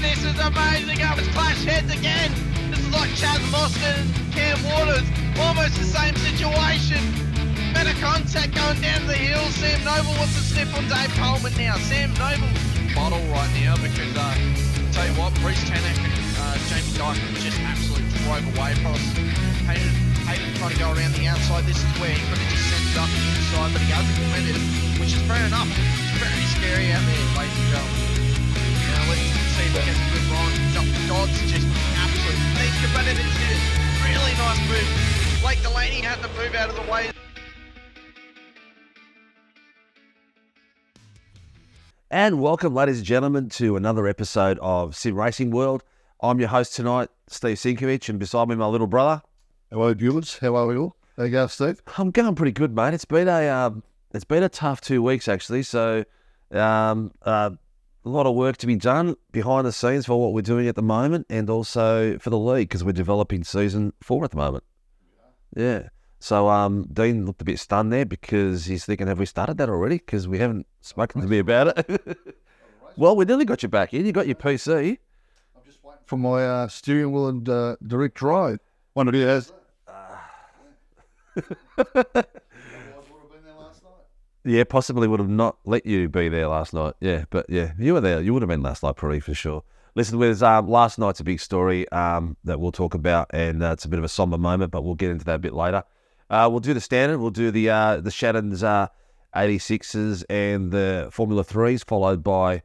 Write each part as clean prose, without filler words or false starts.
this is amazing. Oh, it's clash heads again. This is like Chaz Mostert and Cam Waters. Almost the same situation. Better contact going down to the hill. Sam Noble wants to sniff on Dave Coleman now. Sam Noble bottle right now because, tell you what, Reece Tanak and Jamie Dyke just absolutely drove away from us. Hayden trying to go around the outside. This is where he could have just sent it up the inside, but he over-committed, which is fair enough. It's very scary out there, ladies and gentlemen. Now let's see if we get a good run. Dodd's just absolute thinker, but it is a really nice move. Blake Delaney had to move out of the way. And welcome, ladies and gentlemen, to another episode of Sim Racing World. I'm your host tonight, Steve Sinkovich, and beside me, my little brother. Hello, viewers. How are we all? How you going, Steve? I'm going pretty good, mate. It's been a tough 2 weeks actually. So, a lot of work to be done behind the scenes for what we're doing at the moment, and also for the league because we're developing season 4 at the moment. Yeah. So, Dean looked a bit stunned there because he's thinking, have we started that already? Because we haven't spoken to me about it. Well, we nearly got you back in. You got your PC. I'm just waiting for my steering wheel and direct drive. One of you has. Yeah, possibly would have not let you be there last night. Yeah, but yeah, you were there. You would have been last night, probably, for sure. Listen, with last night's a big story that we'll talk about, and it's a bit of a somber moment, but we'll get into that a bit later. We'll do the standard. We'll do the Shannon's 86s and the Formula 3s, followed by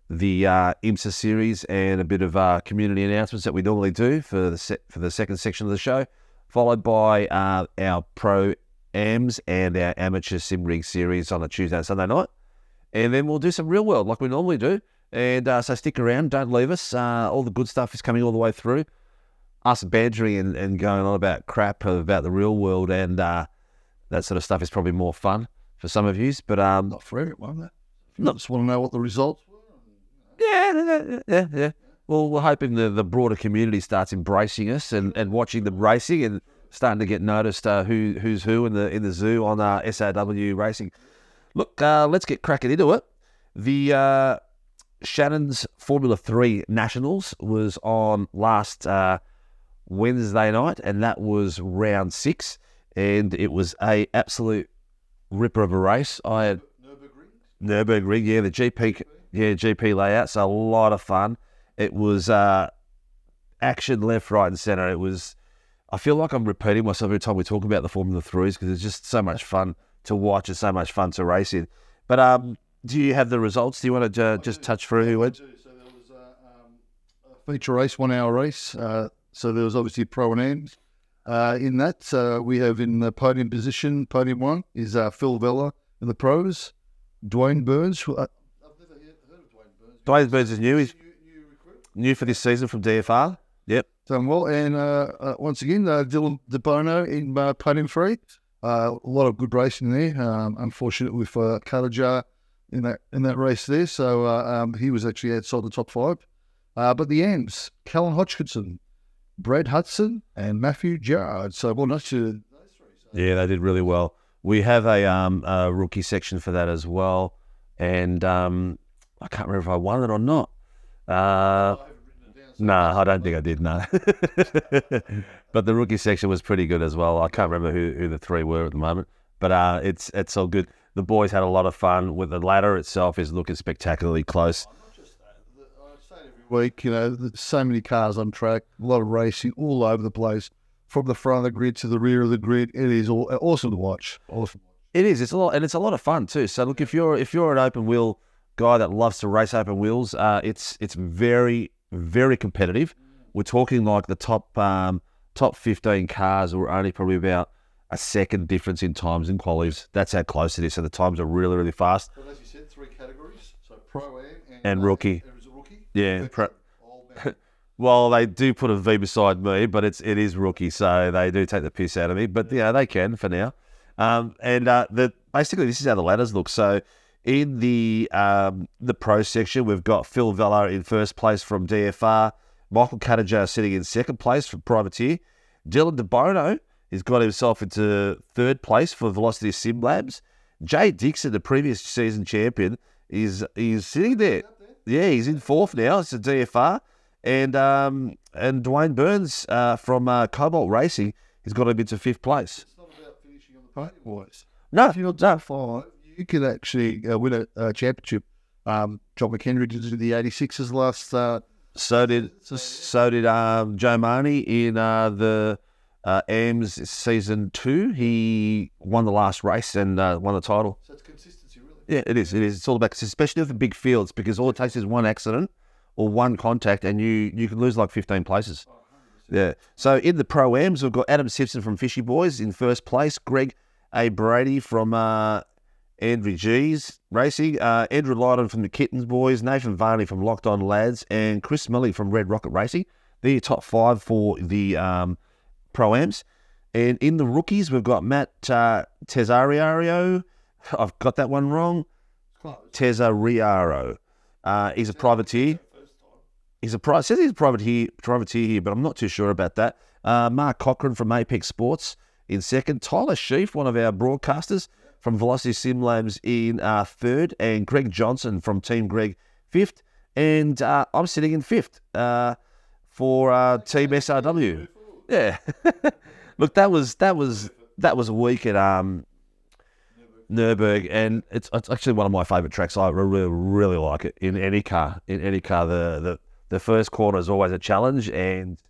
the IMSA series and a bit of community announcements that we normally do for the second section of the show, followed by our Pro-Ams and our Amateur Sim Rig series on a Tuesday and Sunday night. And then we'll do some real world like we normally do. And so stick around, don't leave us. All the good stuff is coming all the way through. Us bantering and going on about crap about the real world and that sort of stuff is probably more fun for some of you. But not for everyone, that. I just want to know what the results were. Yeah. Well, we're hoping the broader community starts embracing us and watching them racing and starting to get noticed who's who in the zoo on SRW racing. Look, let's get cracking into it. The Shannon's Formula 3 Nationals was on last Wednesday night, and that was round 6, and it was a absolute ripper of a race. I had Nürburgring, yeah, the GP layout, so a lot of fun. It was action left, right, and centre. It was. I feel like I'm repeating myself every time we talk about the Formula 3s because it's just so much fun to watch and so much fun to race in. But do you have the results? Do you want to just touch through who went? So there was a feature race, 1 hour race. So there was obviously Pro and Ams in that. We have in the podium position, podium 1 is Phil Vella in the pros. Dwayne Burns. I've never heard of Dwayne Burns. Dwayne Burns is new. He's new for this season from DFR. Yep. Done well. And once again, Dylan DeBono in podium 3. A lot of good racing there. Unfortunate with Kalajar in that race there. So he was actually outside the top 5. But the Ams, Callan Hodgkinson, Brad Hudson, and Matthew Gerard. So well, not sure those 3. Yeah, they did really well. We have a rookie section for that as well. And I can't remember if I won it or not. No, I don't think I did, no. But the rookie section was pretty good as well. I can't remember who the 3 were at the moment. But it's all good. The boys had a lot of fun. With the ladder itself is looking spectacularly close. Not just that. I say it every week, there's so many cars on track, a lot of racing all over the place, from the front of the grid to the rear of the grid. It is awesome to watch. Awesome. It is. It's a lot, and it's a lot of fun too. So look, if you're an open wheel guy that loves to race open wheels, it's very, very competitive. We're talking like the top 15 cars are only probably about a second difference in times in qualies. That's how close it is. So the times are really, really fast. But as you said, 3 categories. So Pro-Am and rookie. There is a rookie. Yeah. Well, they do put a V beside me, but it is rookie, so they do take the piss out of me. But yeah, they can for now. Basically, this is how the ladders look. So in the pro section, we've got Phil Vella in first place from DFR, Michael Katajar sitting in second place for Privateer, Dylan DeBono has got himself into third place for Velocity Sim Labs. Jay Dixon, the previous season champion, is sitting there. Yeah, he's in fourth now. It's a DFR. And Dwayne Burns from Cobalt Racing has got him into fifth place. It's not about finishing on the podium, boys. No, If you're top five, you could actually win a championship. John McHenry did the 86s last. So did Joe Marney in the AMS season 2. He won the last race and won the title. So it's consistency, really. Yeah, it is. It's all about, especially with the big fields, because all it takes is one accident or one contact, and you can lose like 15 places. Yeah. So in the Pro-Ams, we've got Adam Simpson from Fishy Boys in first place, Greg A. Brady from Andrew G's Racing, Andrew Lydon from the Kittens Boys, Nathan Varney from Locked On Lads, and Chris Milley from Red Rocket Racing. They're your top 5 for the Pro-Ams. And in the rookies, we've got Matt Tesario. I've got that one wrong. Tesariaro. He's a privateer. Says he's a privateer here, but I'm not too sure about that. Mark Cochran from Apex Sports in second. Tyler Sheaf, one of our broadcasters from Velocity Sim Labs in third. And Greg Johnson from Team Greg fifth. And I'm sitting in fifth for Team SRW. Yeah. Look, that was a week at Nürburgring, and it's actually one of my favourite tracks. I really like it in any car. The first corner is always a challenge, and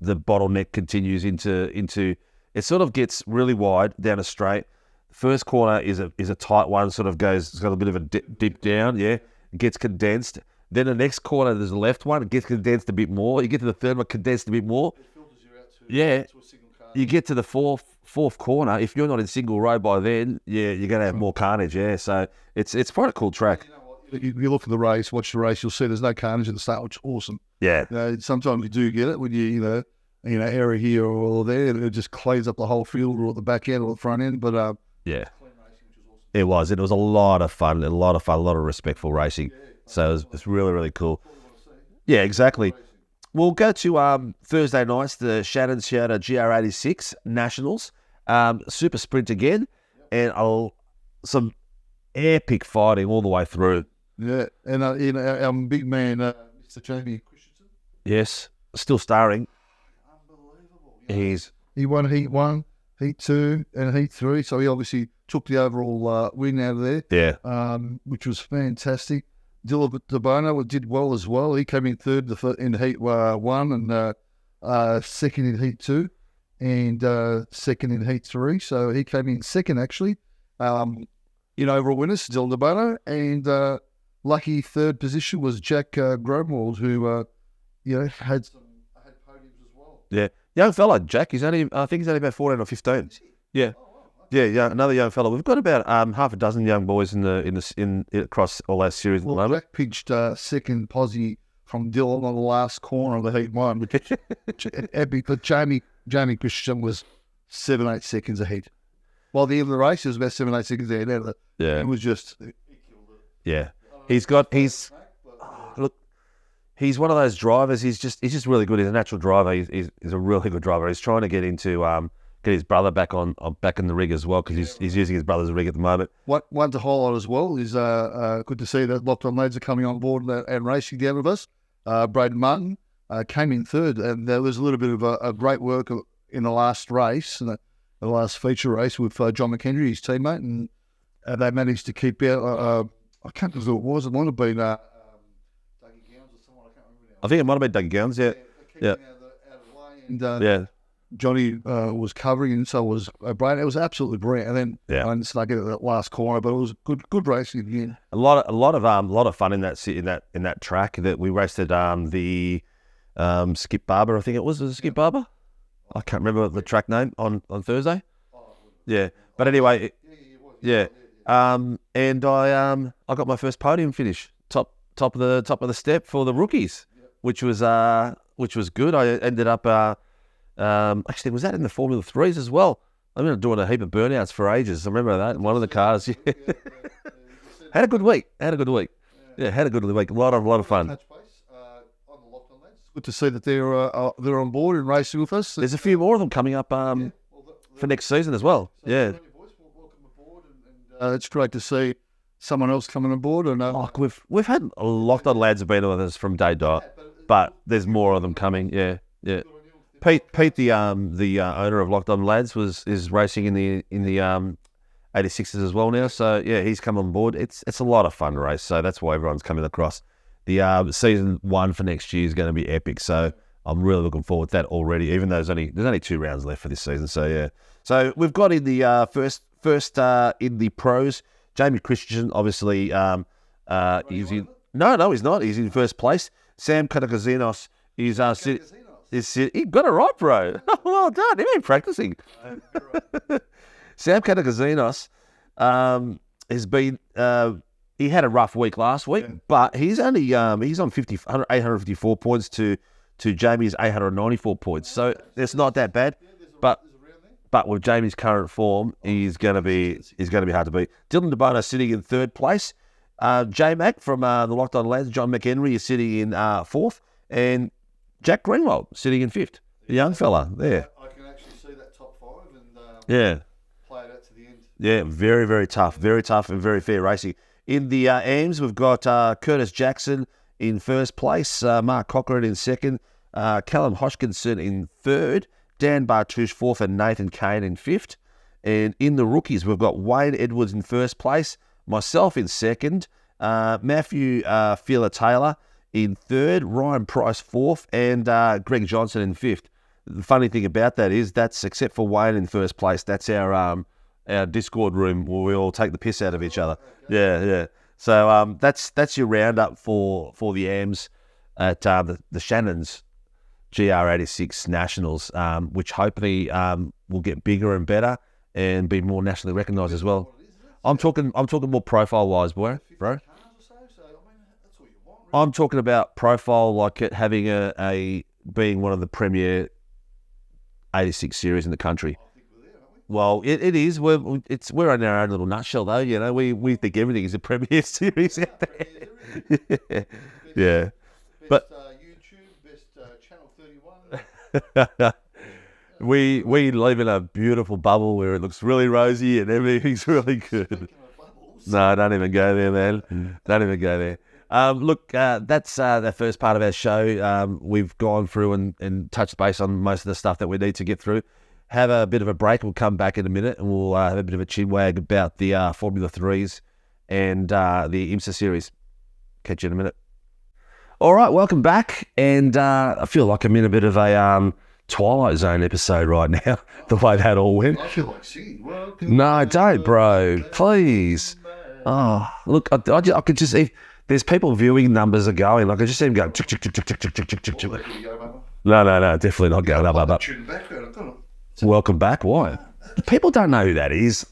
the bottleneck continues into it sort of gets really wide down a straight. The first corner is a tight one, sort of it's got a bit of a dip down, yeah. It gets condensed. Then the next corner, there's a left one, it gets condensed a bit more. You get to the third one, condensed a bit more. Yeah. You get to the fourth corner. If you're not in single row by then, yeah, you're going to have more carnage. Yeah, so it's quite a cool track. You look at the race, watch the race, you'll see there's no carnage at the start, which is awesome. Yeah. Sometimes you do get it when you error here or there, and it just cleans up the whole field or at the back end or the front end. But yeah, it was. It was a lot of fun, a lot of respectful racing. So it's really, really cool. Yeah, exactly. We'll go to Thursday nights, the Shannon Shouter GR86 Nationals, Super Sprint again, and some epic fighting all the way through. Yeah, and our big man, Mr. Jamie Christensen. Yes, still starring. Unbelievable. He won Heat 1, Heat 2, and Heat 3, so he obviously took the overall win out of there. Yeah. Which was fantastic. Dylan DeBono did well as well. He came in third in Heat 1 and second in Heat 2 and second in Heat 3. So he came in second, actually, in overall winners, Dylan DeBono. And lucky third position was Jack Gromwald, who had podiums as well. Yeah. Young fella, Jack. I think he's only about 14 or 15. Yeah. Yeah, another young fellow. We've got about half a dozen young boys in across all our series at the moment. Jack pinched second posse from Dylan on the last corner of the Heat 1, which epic. But Jamie Christian was 7-8 seconds ahead. While the end of the race, it was about 7-8 seconds ahead. Yeah, it was just. Yeah, he's one of those drivers. He's just really good. He's a natural driver. He's a really good driver. He's trying to get into get his brother back in the rig as well, because he's using his brother's rig at the moment. One to highlight as well is good to see that Locked On Lads are coming on board and racing down with us. Braden Martin came in third, and there was a little bit of a great work in the last race, the last feature race with John McHenry, his teammate, and they managed to keep out. I can't remember who it was. It might have been Dougie Gowns or someone. I can't remember now. I think it might have been Dougie Gowns. Yeah. Out of the way, and Johnny was covering, and so was Braden. It was absolutely brilliant. And then I snuck in at that last corner, but it was good racing again. A lot of fun in that track that we raced at the Skip Barber. I think it was Skip Barber. I can't remember the track name on Thursday. Yeah, but anyway, yeah. And I got my first podium finish, top of the step for the rookies, which was good. I ended up actually, was that in the Formula 3s as well? I remember doing a heap of burnouts for ages. I remember that in one of the cars. Yeah. Had a good week. Yeah, had a good week. A lot of fun. Good to see that they're on board and racing with us. There's a few more of them coming up for next season as well. So welcome aboard, and it's great to see someone else coming on board or no? Like we've had a lot of lads have been with us from day dot, but there's more of them coming. Yeah. Pete, the owner of Locked On Lads, is racing in the 86s as well now. So yeah, he's come on board. It's a lot of fun to race. So that's why everyone's coming across. The season 1 for next year is going to be epic. So I'm really looking forward to that already. Even though there's only 2 rounds left for this season. So yeah. So we've got in the first in the pros, Jamie Christensen. Obviously, he's in. No, he's not. He's in first place. Sam Katakazinos is he got it right, bro. Well done. He's been practicing. Sam Katakazinos has been. He had a rough week last week, but he's only he's on 854 points to Jamie's 894 points. So it's not that bad. But with Jamie's current form, he's going to be hard to beat. Dylan DeBono sitting in 3rd place. J Mac from the Locked On Lads, John McHenry is sitting in 4th, and Jack Greenwald sitting in 5th. The young fella there. I can actually see that top 5 and play it out to the end. Yeah, very, very tough and very fair racing. In the AMs, we've got Curtis Jackson in 1st place, Mark Cochran in 2nd, Callum Hodgkinson in 3rd, Dan Bartouche 4th, and Nathan Kane in 5th. And in the rookies, we've got Wayne Edwards in 1st place, myself in 2nd, Matthew Fila-Taylor in 3rd, Ryan Price 4th, and Greg Johnson in 5th. The funny thing about that is that's, except for Wayne in 1st place, that's our Discord room where we all take the piss out of each other. Yeah. So that's your roundup for the AMs at the Shannon's GR86 Nationals, which hopefully will get bigger and better and be more nationally recognised as well. I'm talking more profile wise, bro. I'm talking about profile, like it having a being one of the premier 86 series in the country. Well, it is. We're in our own little nutshell, though. You know, we think everything is a premier series out there. Yeah. But YouTube, best Channel 31. we live in a beautiful bubble where it looks really rosy and everything's really good. No, don't even go there, man. Don't even go there. Look, that's the first part of our show. We've gone through and touched base on most of the stuff that we need to get through. Have a bit of a break. We'll come back in a minute and we'll have a bit of a chinwag about the Formula 3s and the IMSA series. Catch you in a minute. All right, welcome back. And I feel like I'm in a bit of a Twilight Zone episode right now, the way that all went. I feel like singing. No, don't, bro. Please. Oh, look, I could just... There's people viewing numbers are going. Like I just see them going... Tick, tick, tick, tick, tick, tick, tick, tick, tick. No, definitely not going up. Welcome back. Why? People don't know who that is.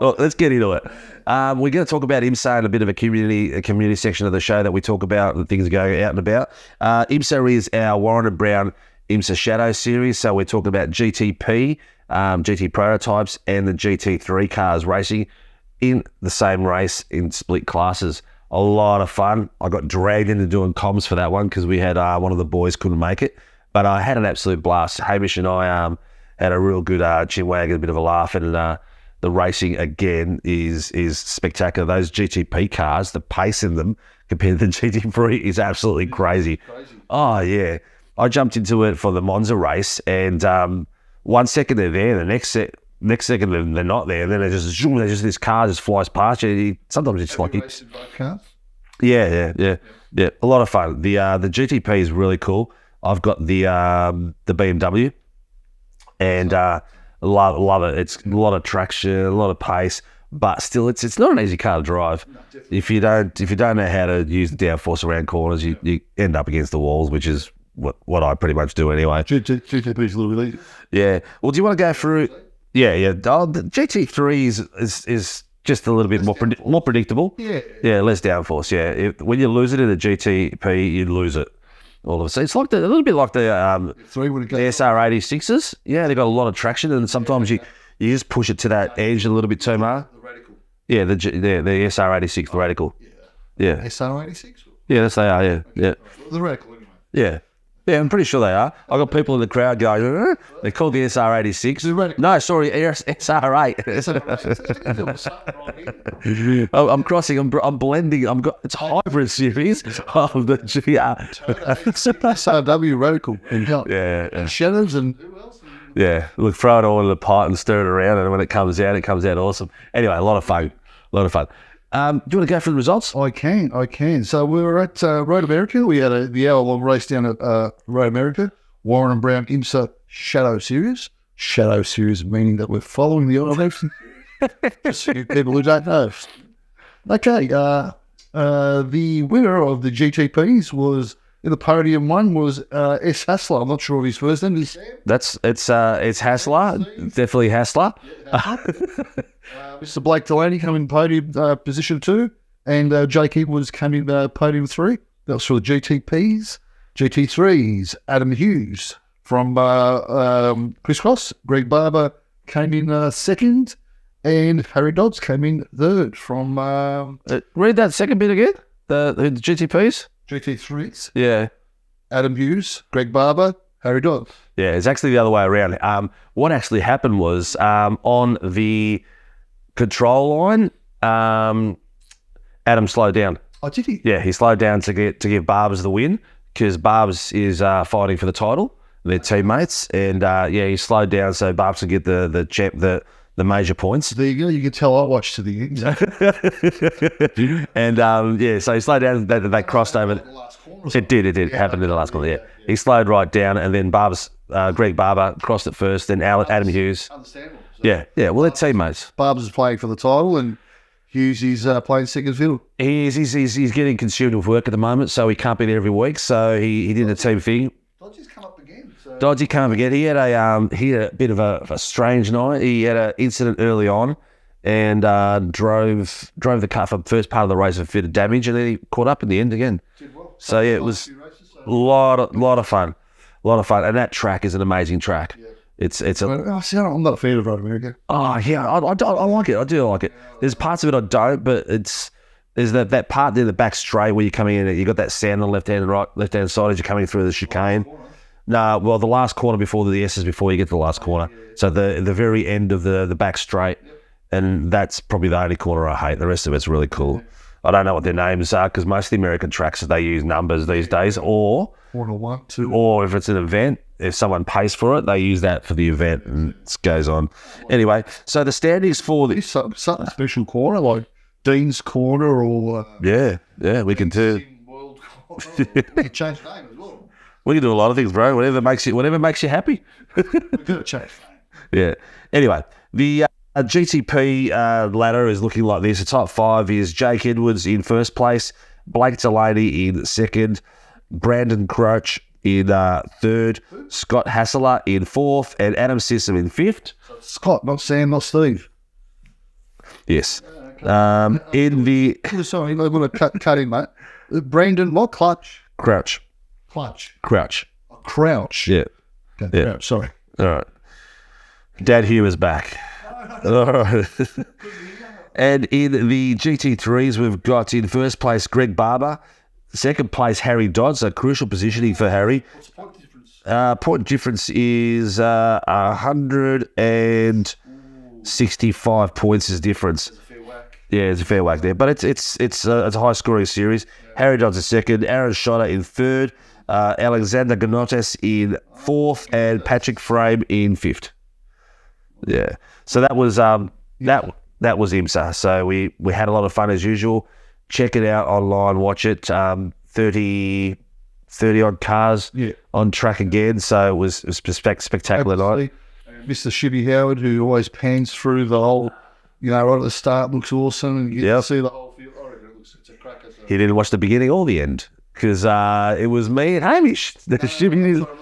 Well, let's get into it. We're going to talk about IMSA and a bit of a community section of the show that we talk about and things going out and about. IMSA is our Warren and Brown IMSA Shadow series. So we're talking about GTP, GT prototypes, and the GT3 cars racing in the same race in split classes. A lot of fun. I got dragged into doing comms for that one because we had one of the boys couldn't make it, but I had an absolute blast. Hamish and I had a real good chinwag, a bit of a laugh, and the racing again is spectacular. Those GTP cars, the pace in them compared to the GT3 is absolutely crazy. Oh yeah, I jumped into it for the Monza race, and 1 second they're there, the next second they're not there, and then this car just flies past you. Sometimes it's like yeah, a lot of fun. The GTP is really cool. I've got the BMW, and love it. It's a lot of traction, a lot of pace, but still, it's not an easy car to drive. No, if you don't know how to use the downforce around corners, you end up against the walls, which is what I pretty much do anyway. GTP is a little bit easy. Yeah. Well, do you want to go through? Yeah. Oh, the GT3 is just a little bit more predictable. Yeah, less downforce. Yeah. When you lose it in the GTP, you lose it. All of a sudden, it's like a little bit like the SR86s. Yeah, they've got a lot of traction, and sometimes you just push it to that edge a little bit too much. The radical. Yeah, the SR86, the radical. Yeah. SR86? Yeah, that's they are. Yeah. The radical, anyway. Yeah. Yeah, I'm pretty sure they are. I've got people in the crowd going, they're called the SR86. No, sorry, SR8. I'm crossing, I'm blending. It's a hybrid series of the GR. SRW radical. Yeah. And Shannon's and who else? Yeah, look, throw it all in the pot and stir it around, and when it comes out awesome. Anyway, a lot of fun. Do you want to go through the results? I can. So we were at Road America. We had the hour-long race down at Road America. Warren and Brown IMSA Shadow Series. Shadow Series meaning that we're following the elevation. Just for you people who don't know. Okay, the winner of the GTPs was, in the podium one, was S. Hassler. I'm not sure of his first name. It's Hassler. Definitely Hassler. Mr. Blake Delaney came in podium position 2, and Jake Edwards came in podium 3. That was for the GTPs. GT3s, Adam Hughes from Crisscross. Greg Barber came in second, and Harry Dodds came in third from... read that second bit again, the GTPs? GT3s. Yeah. Adam Hughes, Greg Barber, Harry Dodds. Yeah, it's actually the other way around. What actually happened was on the control line, Adam slowed down. Oh, did he? Yeah, he slowed down to give Barbers the win because Barbers is fighting for the title. They're teammates, and he slowed down so Barbers could get the major points. There you go. You can tell I watched to the end. And so he slowed down. They crossed over. It did. It happened in the last corner. Yeah. He slowed right down, and then Greg Barber crossed it first. Then Adam Hughes. Understandable. So Yeah. Well, they're teammates. Barbers is playing for the title, and Hughes is playing second fiddle. He's getting consumed with work at the moment, so he can't be there every week. So he did a team thing. Dodgy's come up again. So. Dodgy came up again. He had a bit of a strange night. He had an incident early on, and drove the car for the first part of the race with a bit of damage, and then he caught up in the end again. Did well. So yeah, it was a lot of fun, and that track is an amazing track. Yeah. It's I'm not a fan of Road America. Oh yeah, I like it. I do like it. There's parts of it I don't, but there's that part there, the back straight where you're coming in. You got that sand on the left hand side as you're coming through the chicane. No, well, the last corner before the S's before you get to the last corner. So the very end of the back straight, and that's probably the only corner I hate. The rest of it's really cool. I don't know what their names are because most of the American tracks they use numbers these days, or 1 2, or if it's an event, if someone pays for it, they use that for the event, and it goes on. Anyway, so the standings for this something special corner like Dean's Corner or yeah, we can do. World Corner. Change the name as well. We can do a lot of things, bro. Whatever makes you happy. We've got to change the name. Yeah. Anyway, the GTP ladder is looking like this. The top 5 is Jake Edwards in first place, Blake Delaney in second, Brandon Crouch in third, Scott Hassler in fourth, and Adam Sissom in fifth. Scott, not Sam, not Steve. Yes. In the Sorry, I'm going to cut in, mate. Brandon, what? Crouch. Crouch. Crouch. Yeah. Okay, Yeah. Crouch, sorry. All right. Dad Humer's back. All right. And in the GT3s, we've got in first place Greg Barber, second place Harry Dodds, a crucial positioning for Harry. What's the point difference? Point difference is 165 points is difference. It's a fair whack. Yeah, it's a fair whack there, but it's a high scoring series. Harry Dodds is second, Aaron Schotter in third, Alexander Ganotes in fourth, and Patrick Frame in fifth. Yeah, so that was that was IMSA. So we had a lot of fun as usual. Check it out online, watch it. 30 odd cars on track again. So it was spectacular night. Mr. Shibby Howard, who always pans through the whole, right at the start, looks awesome, and you get to see the whole field. I reckon it's a cracker. So. He didn't watch the beginning or the end because it was me and Hamish. I'm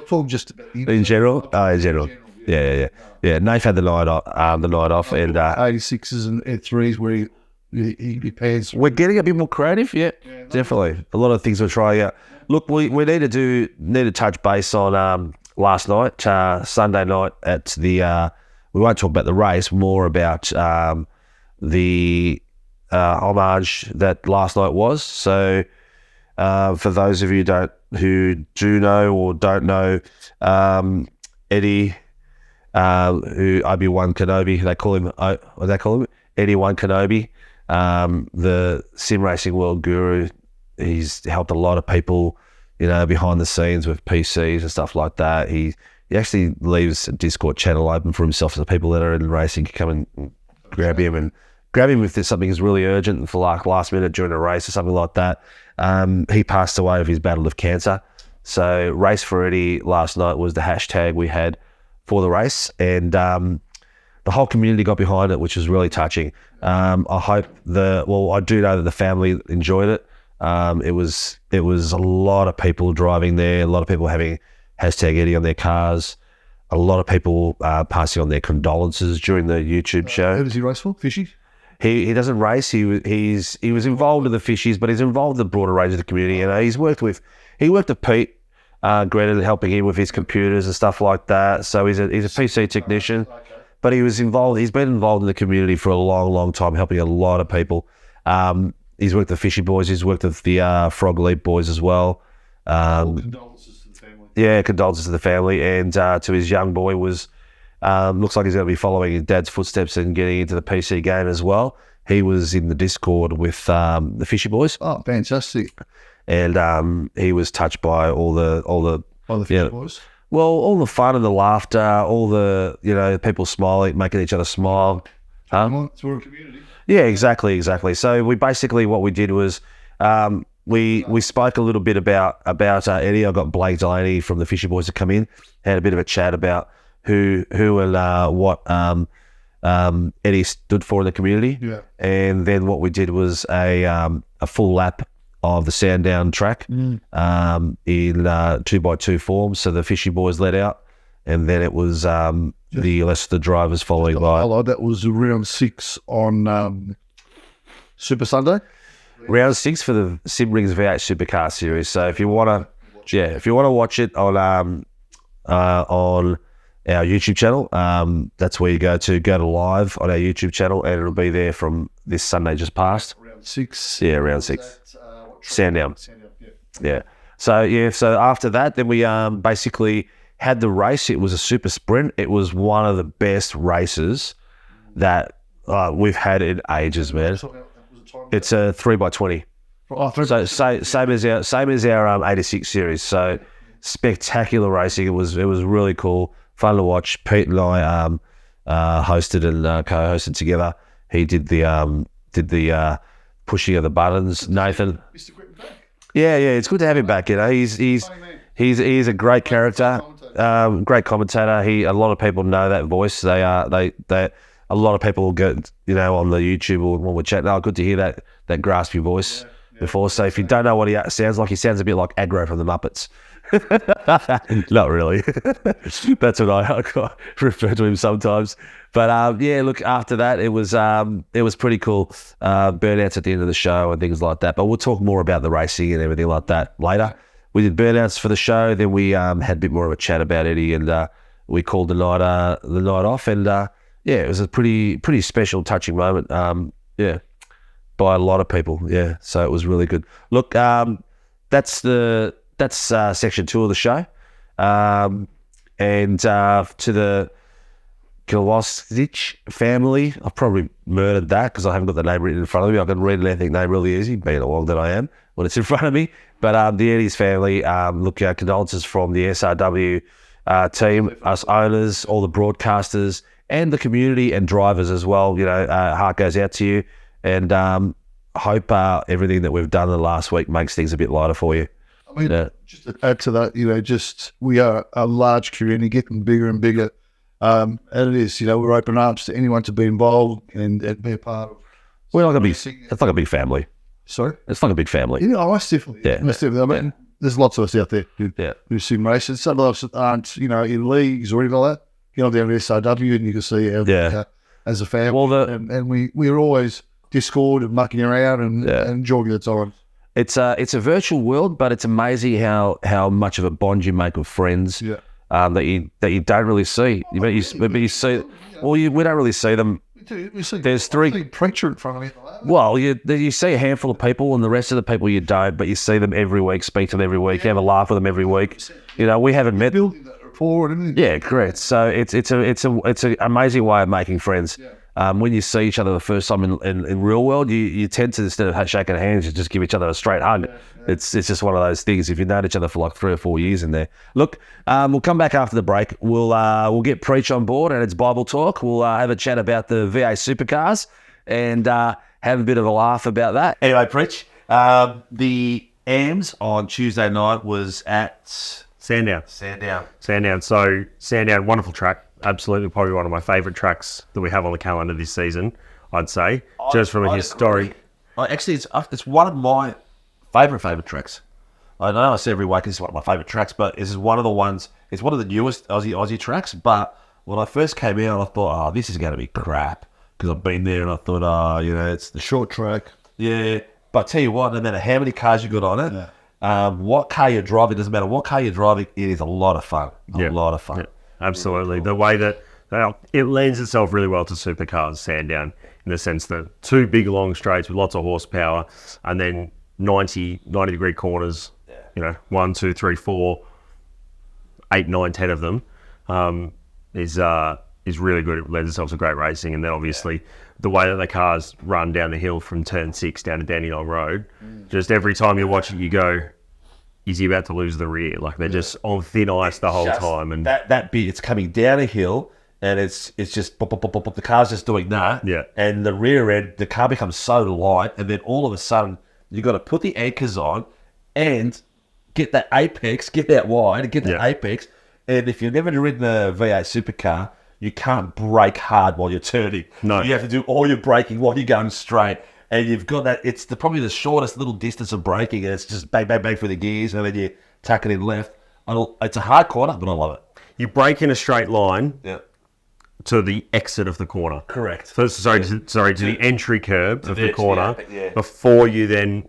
talking just about in general. Oh, in general. Yeah. Nath had the night off, and 86s and 3s where he pans. We're getting a bit more creative. Yeah, definitely. A lot of things we're trying out. Look, we need to touch base on last night, Sunday night at the. We won't talk about the race, more about the homage that last night was. So For those of you who do know or don't know, Eddie, who Obi-Wan Kenobi, they call him Eddie Wan Kenobi, the sim racing world guru. He's helped a lot of people, behind the scenes with PCs and stuff like that. He actually leaves a Discord channel open for himself, so the people that are in racing can come and grab him if something is really urgent for like last minute during a race or something like that. He passed away of his battle of cancer. So Race for Eddie last night was the hashtag we had for the race, and the whole community got behind it, which was really touching. I do know that the family enjoyed it. It was a lot of people driving there, a lot of people having hashtag Eddie on their cars, a lot of people passing on their condolences during the YouTube show. Who does he race for? Fishy? He doesn't race. He was involved in the fishies, but he's involved in the broader range of the community. He worked with Pete Grennan, helping him with his computers and stuff like that. So he's a PC technician, but he's been involved in the community for a long, long time, helping a lot of people. He's worked with the Fishy Boys. He's worked with the Frog Leap Boys as well. Condolences to the family. Yeah, condolences to the family, and to his young boy was. Looks like he's going to be following his dad's footsteps and getting into the PC game as well. He was in the Discord with the Fishy Boys. Oh, fantastic! And he was touched by all the Fishy Boys. Well, all the fun and the laughter, all the people smiling, making each other smile. We're a community. Yeah, exactly. So we basically what we did was we spoke a little bit about Eddie. I got Blake Delaney from the Fishy Boys to come in, had a bit of a chat about who and what Eddie stood for in the community. Yeah. And then what we did was a full lap of the Sandown track in 2x2 form. So the Fishy Boys led out, and then it was the rest of the drivers following by. Hello, that was round 6 on Super Sunday. Round 6 for the SimRings V8 Supercars series. So if you want to watch it on our YouTube channel, that's where you go to live on our YouTube channel, and it'll be there from this Sunday just past. Round 6. Yeah, round 6. Sandown. Yeah. So after that, then we basically had the race. It was a super sprint. It was one of the best races that we've had in ages, man. It's a 3x20. So same as our 86 series. So spectacular racing. It was really cool, fun to watch. Pete and I hosted and co-hosted together. He did the pushing of the buttons. Nathan. Yeah, it's good to have him back. He's a great character, great commentator. A lot of people know that voice. A lot of people will get, on the YouTube or when we're chatting, good to hear that graspy voice before. So if you don't know what he sounds like, he sounds a bit like Aggro from the Muppets. Not really. That's what I refer to him sometimes. But look, after that, it was pretty cool. Burnouts at the end of the show and things like that. But we'll talk more about the racing and everything like that later. We did burnouts for the show. Then we had a bit more of a chat about Eddie, and we called the night off. And it was a pretty special, touching moment. By a lot of people. Yeah, so it was really good. Look, that's section 2 of the show. And to the Kilostic family, I've probably murdered that because I haven't got the name written in front of me. I can read anything name really easy, being a long that I am when it's in front of me. But the Eddie's family, condolences from the SRW team, us owners, all the broadcasters, and the community and drivers as well. Heart goes out to you, and hope everything that we've done in the last week makes things a bit lighter for you. I mean, just to add to that, we are a large community, getting bigger and bigger. And it is, we're open arms to anyone to be involved and be a part of. We're like it's like a big family. Sorry? It's like a big family. Yeah, most definitely. Yeah. Most definitely. I mean, there's lots of us out there who sim races. Some of us aren't, in leagues or anything like that. Get on down to SRW and you can see as a family. Well, and we're always Discord and mucking around and enjoying the time. It's a virtual world, but it's amazing how much of a bond you make with friends. Yeah. That you don't really see. We don't really see them There's three. Preacher in front of me. Well, you see a handful of people, and the rest of the people you don't, but you see them every week, speak to them every week, have a laugh with them every week. You know, we haven't met. Building that rapport and everything. Yeah, correct. So it's an amazing way of making friends. When you see each other the first time in real world, you tend to, instead of shaking hands, you just give each other a straight hug. It's just one of those things. If you've known each other for like 3 or 4 years in there. Look, we'll come back after the break. We'll get Preach on board and it's Bible talk. We'll have a chat about the V8 Supercars and have a bit of a laugh about that. Anyway, Preach, the AMS on Tuesday night was at Sandown. So Sandown, wonderful track. Absolutely, probably one of my favourite tracks that we have on the calendar this season, I'd say. Just from a historic... Actually, it's one of my favourite tracks. I know I say every week it's one of my favourite tracks, but this is one of the ones... It's one of the newest Aussie tracks, but when I first came out, I thought, this is going to be crap. Because I've been there and I thought, it's the Short track. Yeah, but I tell you what, no matter how many cars you got on it, what car you're driving, doesn't matter what car you're driving, it is a lot of fun. A lot of fun. Yeah. Absolutely. The way that it lends itself really well to supercars, Sandown, in the sense that 2 big long straights with lots of horsepower and then 90 degree corners, 1, 2, 3, 4, 8, 9, 10 of them is really good. It lends itself to great racing. And then obviously the way that the cars run down the hill from turn 6 down to Dandenong Road, just every time you watch it, you go, is he about to lose the rear? Like they're just on thin ice the whole time, and that bit, it's coming down a hill, and it's just pop, pop, pop, pop, the car's just doing that. Yeah, and the rear end, the car becomes so light, and then all of a sudden you got to put the anchors on and get that apex, get that wide, and get that apex. And if you've never ridden a V8 supercar, you can't brake hard while you're turning. No, you have to do all your braking while you're going straight. And you've got that, it's probably the shortest little distance of braking, and it's just bang, bang, bang for the gears, and then you tuck it in left. It's a hard corner, but I love it. You brake in a straight line to the exit of the corner. Correct. To the entry curb of the corner before you then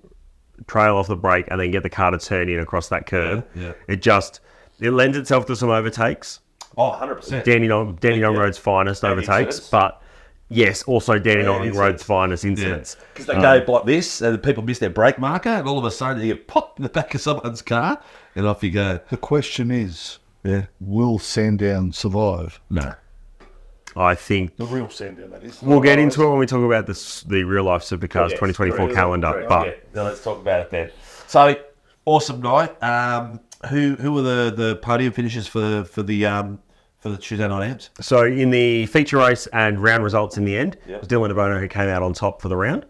trail off the brake and then get the car to turn in across that curb. It lends itself to some overtakes. Oh, 100%. Dandenong Road's finest overtakes, but... Yes, also Dandenong Road's finest incidents. Because they go like this, and people miss their brake marker, and all of a sudden you get popped in the back of someone's car, and off you go. The question is, will Sandown survive? No. I think... The real Sandown, that is. We'll get into it when we talk about the real-life Supercars 2024 calendar. But now let's talk about it then. So, awesome night. Who were the podium finishers for the Tuesday night AMS? So in the feature race and round results in the end, it was Dylan DeBono who came out on top for the round.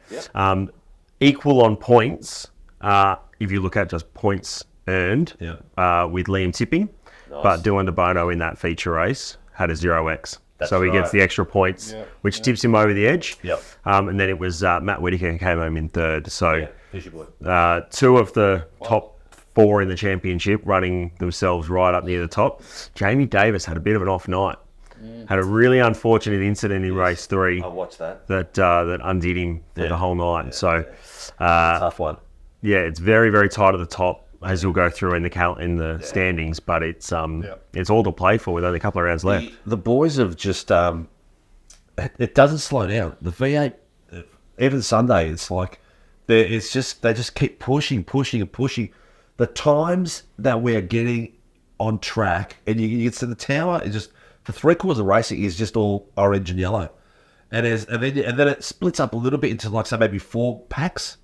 Equal on points, if you look at just points earned, with Liam tipping. Nice. But Dylan DeBono in that feature race had a 0x. So he gets the extra points, which tips him over the edge. And then it was Matt Whitaker who came home in third. So 2 of the top 4 in the championship running themselves right up near the top. Jamie Davis had a bit of an off night. Had a really unfortunate incident in race 3. I watched that. That undid him for the whole night. So tough one. Yeah, it's very, very tight at the top as you'll go through in the standings, but it's all to play for with only a couple of rounds left. The boys have just it doesn't slow down. The V8 even Sunday, it's like they just keep pushing. The times that we're getting on track, and you get to the tower, it's just the 3/4 of racing is just all orange and yellow, and then it splits up a little bit into like say maybe 4 packs,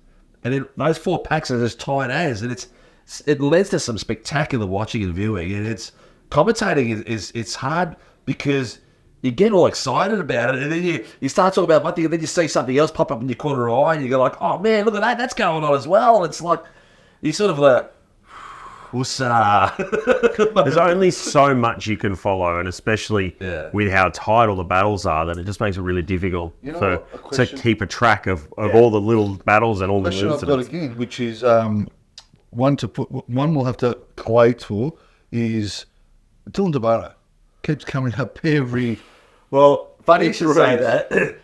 and then those 4 packs are as tight as, and it leads to some spectacular watching and viewing, and it's commentating is hard because you get all excited about it, and then you start talking about one thing, and then you see something else pop up in your corner eye, and you go like, oh man, look at that's going on as well. And it's like you sort of like. There's only so much you can follow, and especially with how tight all the battles are, that it just makes it really difficult to keep a track of all the little battles and all the incidents. I've got again, which is one we'll have to play to is Dylan DeBono keeps coming up every. Well, funny you should say that.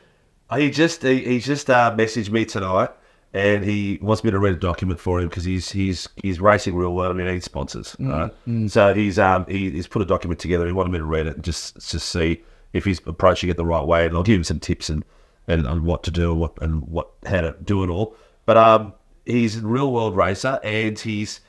He just messaged me tonight. And he wants me to read a document for him because he's racing real well and he needs sponsors. Right? So he's put a document together. He wanted me to read it and just see if he's approaching it the right way, and I'll give him some tips and on what to do and how to do it all. But he's a real world racer, and he's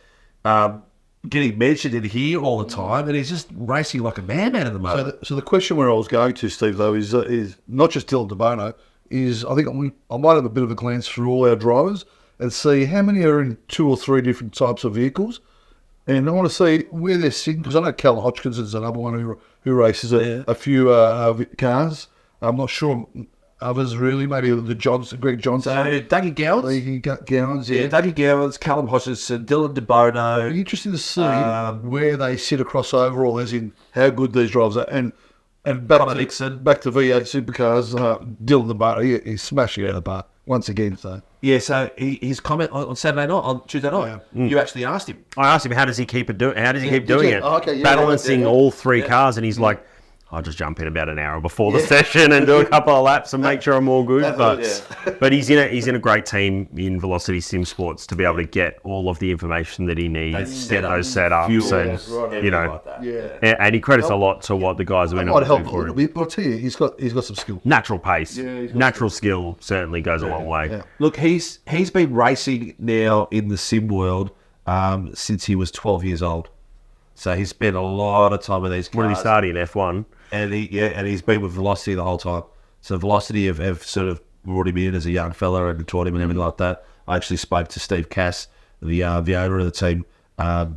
getting mentioned in here all the time, and he's just racing like a madman at the moment. So the question where I was going to, Steve, though, is not just Dylan DeBono, is I think I might have a bit of a glance through all our drivers and see how many are in 2 or 3 different types of vehicles. And I want to see where they're sitting, because I know Cal Hodgkins is another one who races a few cars. I'm not sure others really, maybe Greg Johnson. So Dougie Gowans. Yeah. Dougie Gowans, Callum Hodgson, Dylan DeBono. It'd be interesting to see where they sit across overall, as in how good these drivers are. And back to V8 Supercars, Dylan DeBono, he's smashing it out of the park once again. So his comment on Saturday night, on Tuesday night, you actually asked him. I asked him, how does he keep it doing? How does he keep doing it? Oh, okay, yeah, Balancing all 3 cars, and he's like, I'll just jump in about an hour before the session and do a couple of laps and make sure I'm all good. But he's in a great team in Velocity Sim Sports to be able to get all of the information that he needs, get those setups, and he credits a lot to what the guys have been able to do for him. But I'll tell you, he's got some skill. Natural pace, natural skill certainly goes a long way. Yeah. Look, he's been racing now in the sim world since he was 12 years old. So he's spent a lot of time with these cars. When did he start in F1? And he's been with Velocity the whole time. So Velocity have sort of brought him in as a young fella and taught him and everything like that. I actually spoke to Steve Cass, the owner of the team,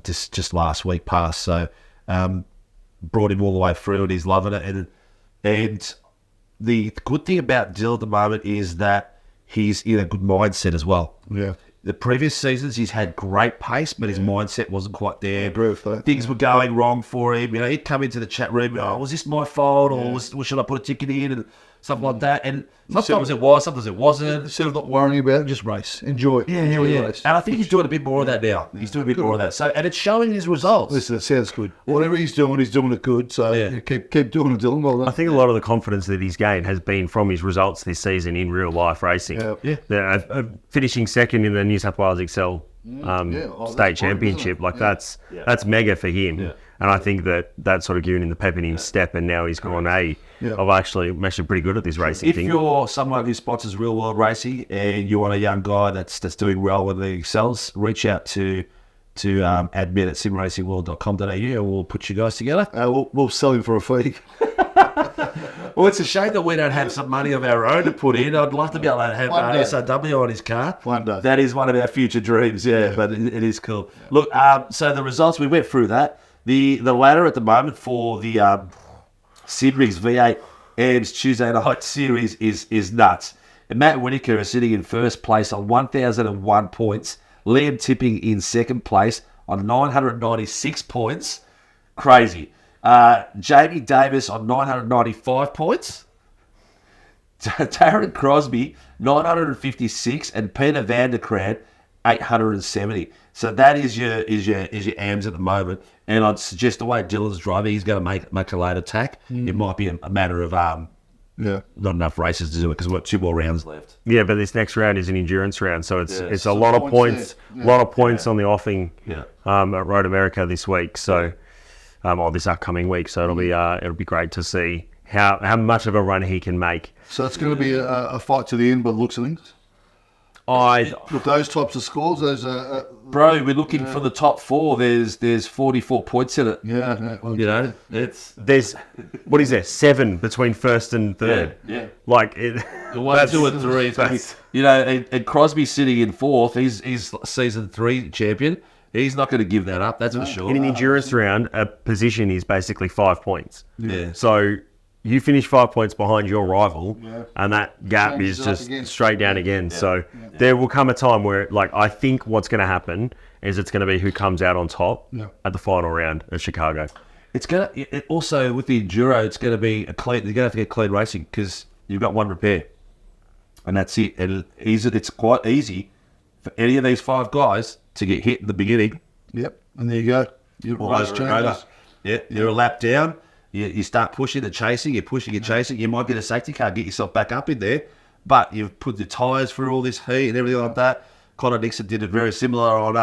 just last week past. So brought him all the way through, and he's loving it. And the good thing about Dill at the moment is that he's in a good mindset as well. Yeah. The previous seasons, he's had great pace, but his mindset wasn't quite there. I agree with that. Things were going wrong for him. He'd come into the chat room, was this my fault, or should I put a ticket in, and stuff like that. And sometimes it was, sometimes it wasn't. Instead of not worrying about it, just race. Enjoy. Enjoy the race. And I think he's doing a bit more of that now. He's doing a bit more of that. So, and it's showing his results. Listen, it sounds good. Whatever he's doing it good. So keep doing it, Dylan. Well done. I think a lot of the confidence that he's gained has been from his results this season in real life racing. Finishing second in the New South Wales Excel state championship, that's mega for him. Yeah. And I think that sort of given him the pep in his step, and now he's gone, I'm actually pretty good at this racing thing. If you're someone who sponsors real world racing and you want a young guy that's doing well with the Excels, reach out to admin at simracingworld.com.au and we'll put you guys together. We'll sell him for a fee. Well, it's a shame that we don't have some money of our own to put in. I'd love to be able to have an SRW on his car. One day. That is one of our future dreams, but it is cool. Look, so the results, we went through that. The ladder at the moment for the Sidrig's V8 AMS Tuesday night series is nuts. And Matt Whitaker is sitting in first place on 1,001 points. Liam Tipping in second place on 996 points. Crazy. Jamie Davis on 995 points. Darren Crosby 956, and Peter Vanderkrant 870. So that is your AMS at the moment. And I'd suggest the way Dylan's driving, he's going to make a late attack. It might be a matter of not enough races to do it because we've got 2 more rounds left. Yeah, but this next round is an endurance round, so it's a lot of points, on the offing at Road America this week. So, or this upcoming week. So it'll be great to see how much of a run he can make. So it's going to be a fight to the end by the looks of things. With those types of scores, those bro, we're looking for the top 4. There's 44 points in it. There's what is there 7 between first and third. Like it. 1, 2, and 3. And Crosby's sitting in 4th. He's season 3 champion. He's not going to give that up. That's for sure. In an endurance round, a position is basically 5 points. Yeah. So you finish 5 points behind your rival, and that gap is just straight down again. So there will come a time where, I think what's going to happen is it's going to be who comes out on top at the final round at Chicago. It's going to also with the enduro. It's going to be a clean. You're going to have to get clean racing because you've got one repair, and that's it. And it's quite easy for any of these 5 guys to get hit in the beginning. Yep, and there you go. You're a lap down. You start pushing and chasing. You're pushing and chasing. You might get a safety car, get yourself back up in there, but you've put the tyres through all this heat and everything like that. Connor Dixon did it very similar on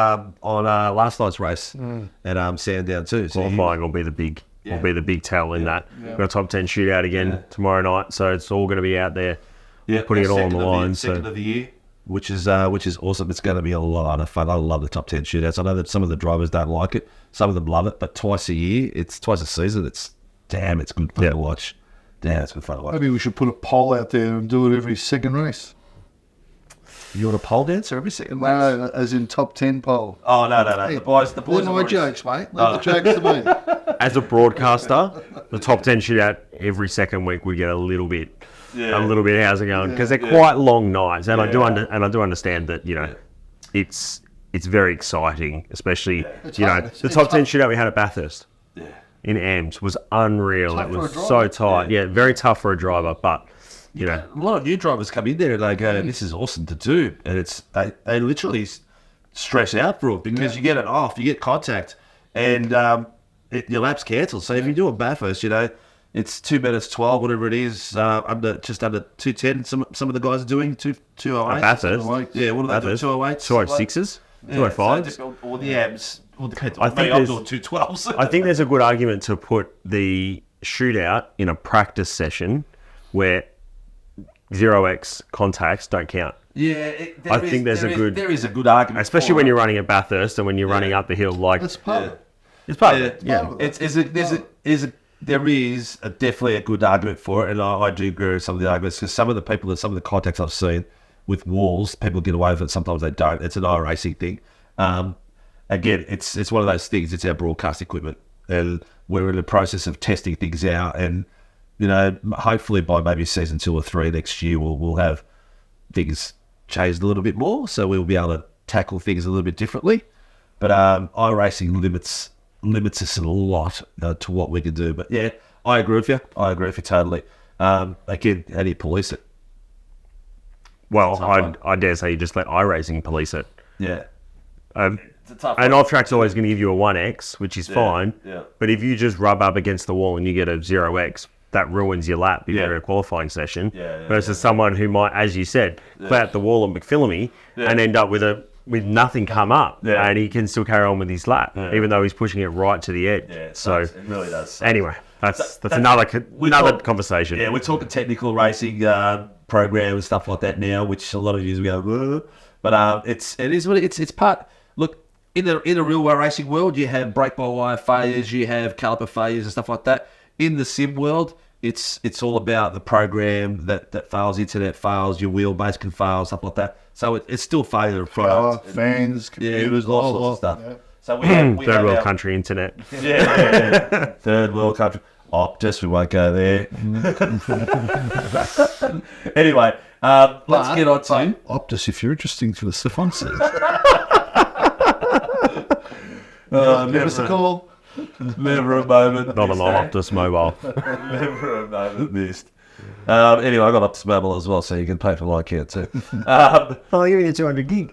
last night's race at Sandown too. So qualifying will be the big will be the big tell in that. We've got a top 10 shootout again tomorrow night, so it's all going to be out there, putting it all on the line. Second of the year, which is awesome. It's going to be a lot of fun. I love the top 10 shootouts. I know that some of the drivers don't like it, some of them love it, but twice a season. It's good fun to watch. Damn, it's good fun to watch. Maybe we should put a poll out there and do it every second race. You want a pole dancer every second race? No, as in top 10 poll. Oh, no. The boys They're my jokes, mate. Let the jokes to me. As a broadcaster, the top 10 shootout every second week we get a little bit how's it going, because they're quite long nights, and I do understand that it's very exciting, especially the top 10 shootout we had at Bathurst in AMS was unreal. Tough It was for a so driver. tight, very tough for a driver, but a lot of new drivers come in there and they go, "This is awesome to do," and they literally stress out for it because you get it off, you get contact, and your lap's cancelled. So if you do a Bathurst, it's 2 minutes 12, whatever it is, just under 2:10. Some of the guys are doing 2:08. Bathurst, Yeah, what are they doing? 2:08, 206s, 205s. Or the abs. I think I'm there's- doing 212s. I think there's a good argument to put the shootout in a practice session where 0x contacts don't count. Yeah, I think there is a good argument, especially when you're running at Bathurst and when you're running up the hill. Like That's part of it. it's part of it. There is definitely a good argument for it, and I do agree with some of the arguments because some of the contacts I've seen with walls, people get away with it. Sometimes they don't. It's an iRacing thing. Again, it's one of those things. It's our broadcast equipment, and we're in the process of testing things out. And hopefully by maybe season 2 or 3 next year, we'll have things changed a little bit more, so we'll be able to tackle things a little bit differently. But iRacing limits us a lot to what we can do. But yeah, I agree with you. Totally. Again, how do you police it? Well, I dare say you just let iRacing police it. Yeah. It's a tough one. Off-track's always going to give you a 1x, which is fine. Yeah. But if you just rub up against the wall and you get a 0x, that ruins your lap if you're in a qualifying session. Versus someone who might, as you said, play out the wall on McPhillamy and end up with nothing come up, and he can still carry on with his lap, even though he's pushing it right to the edge. Yeah, so it really does. Anyway, that's another conversation. Yeah, we're talking technical racing program and stuff like that now, which a lot of you go, "Whoa." But it's part. Look, in the real world racing world, you have brake by wire failures, you have caliper failures and stuff like that. In the sim world, it's all about the program that fails, internet fails, your wheelbase can fail, stuff like that. So it's still failure of products. Fans, computers, all sorts of stuff. Yeah. So we have Third world our- country internet. Yeah. Third world country. Optus, we won't go there. Anyway, let's get on to... Optus, if you're interested for the sponsors. Give us a call. Never a moment. Not an Optus mobile. Never a moment missed. Anyway, I got Optus Mobile as well, so you can pay for my account too. Oh, you're in 200 gig.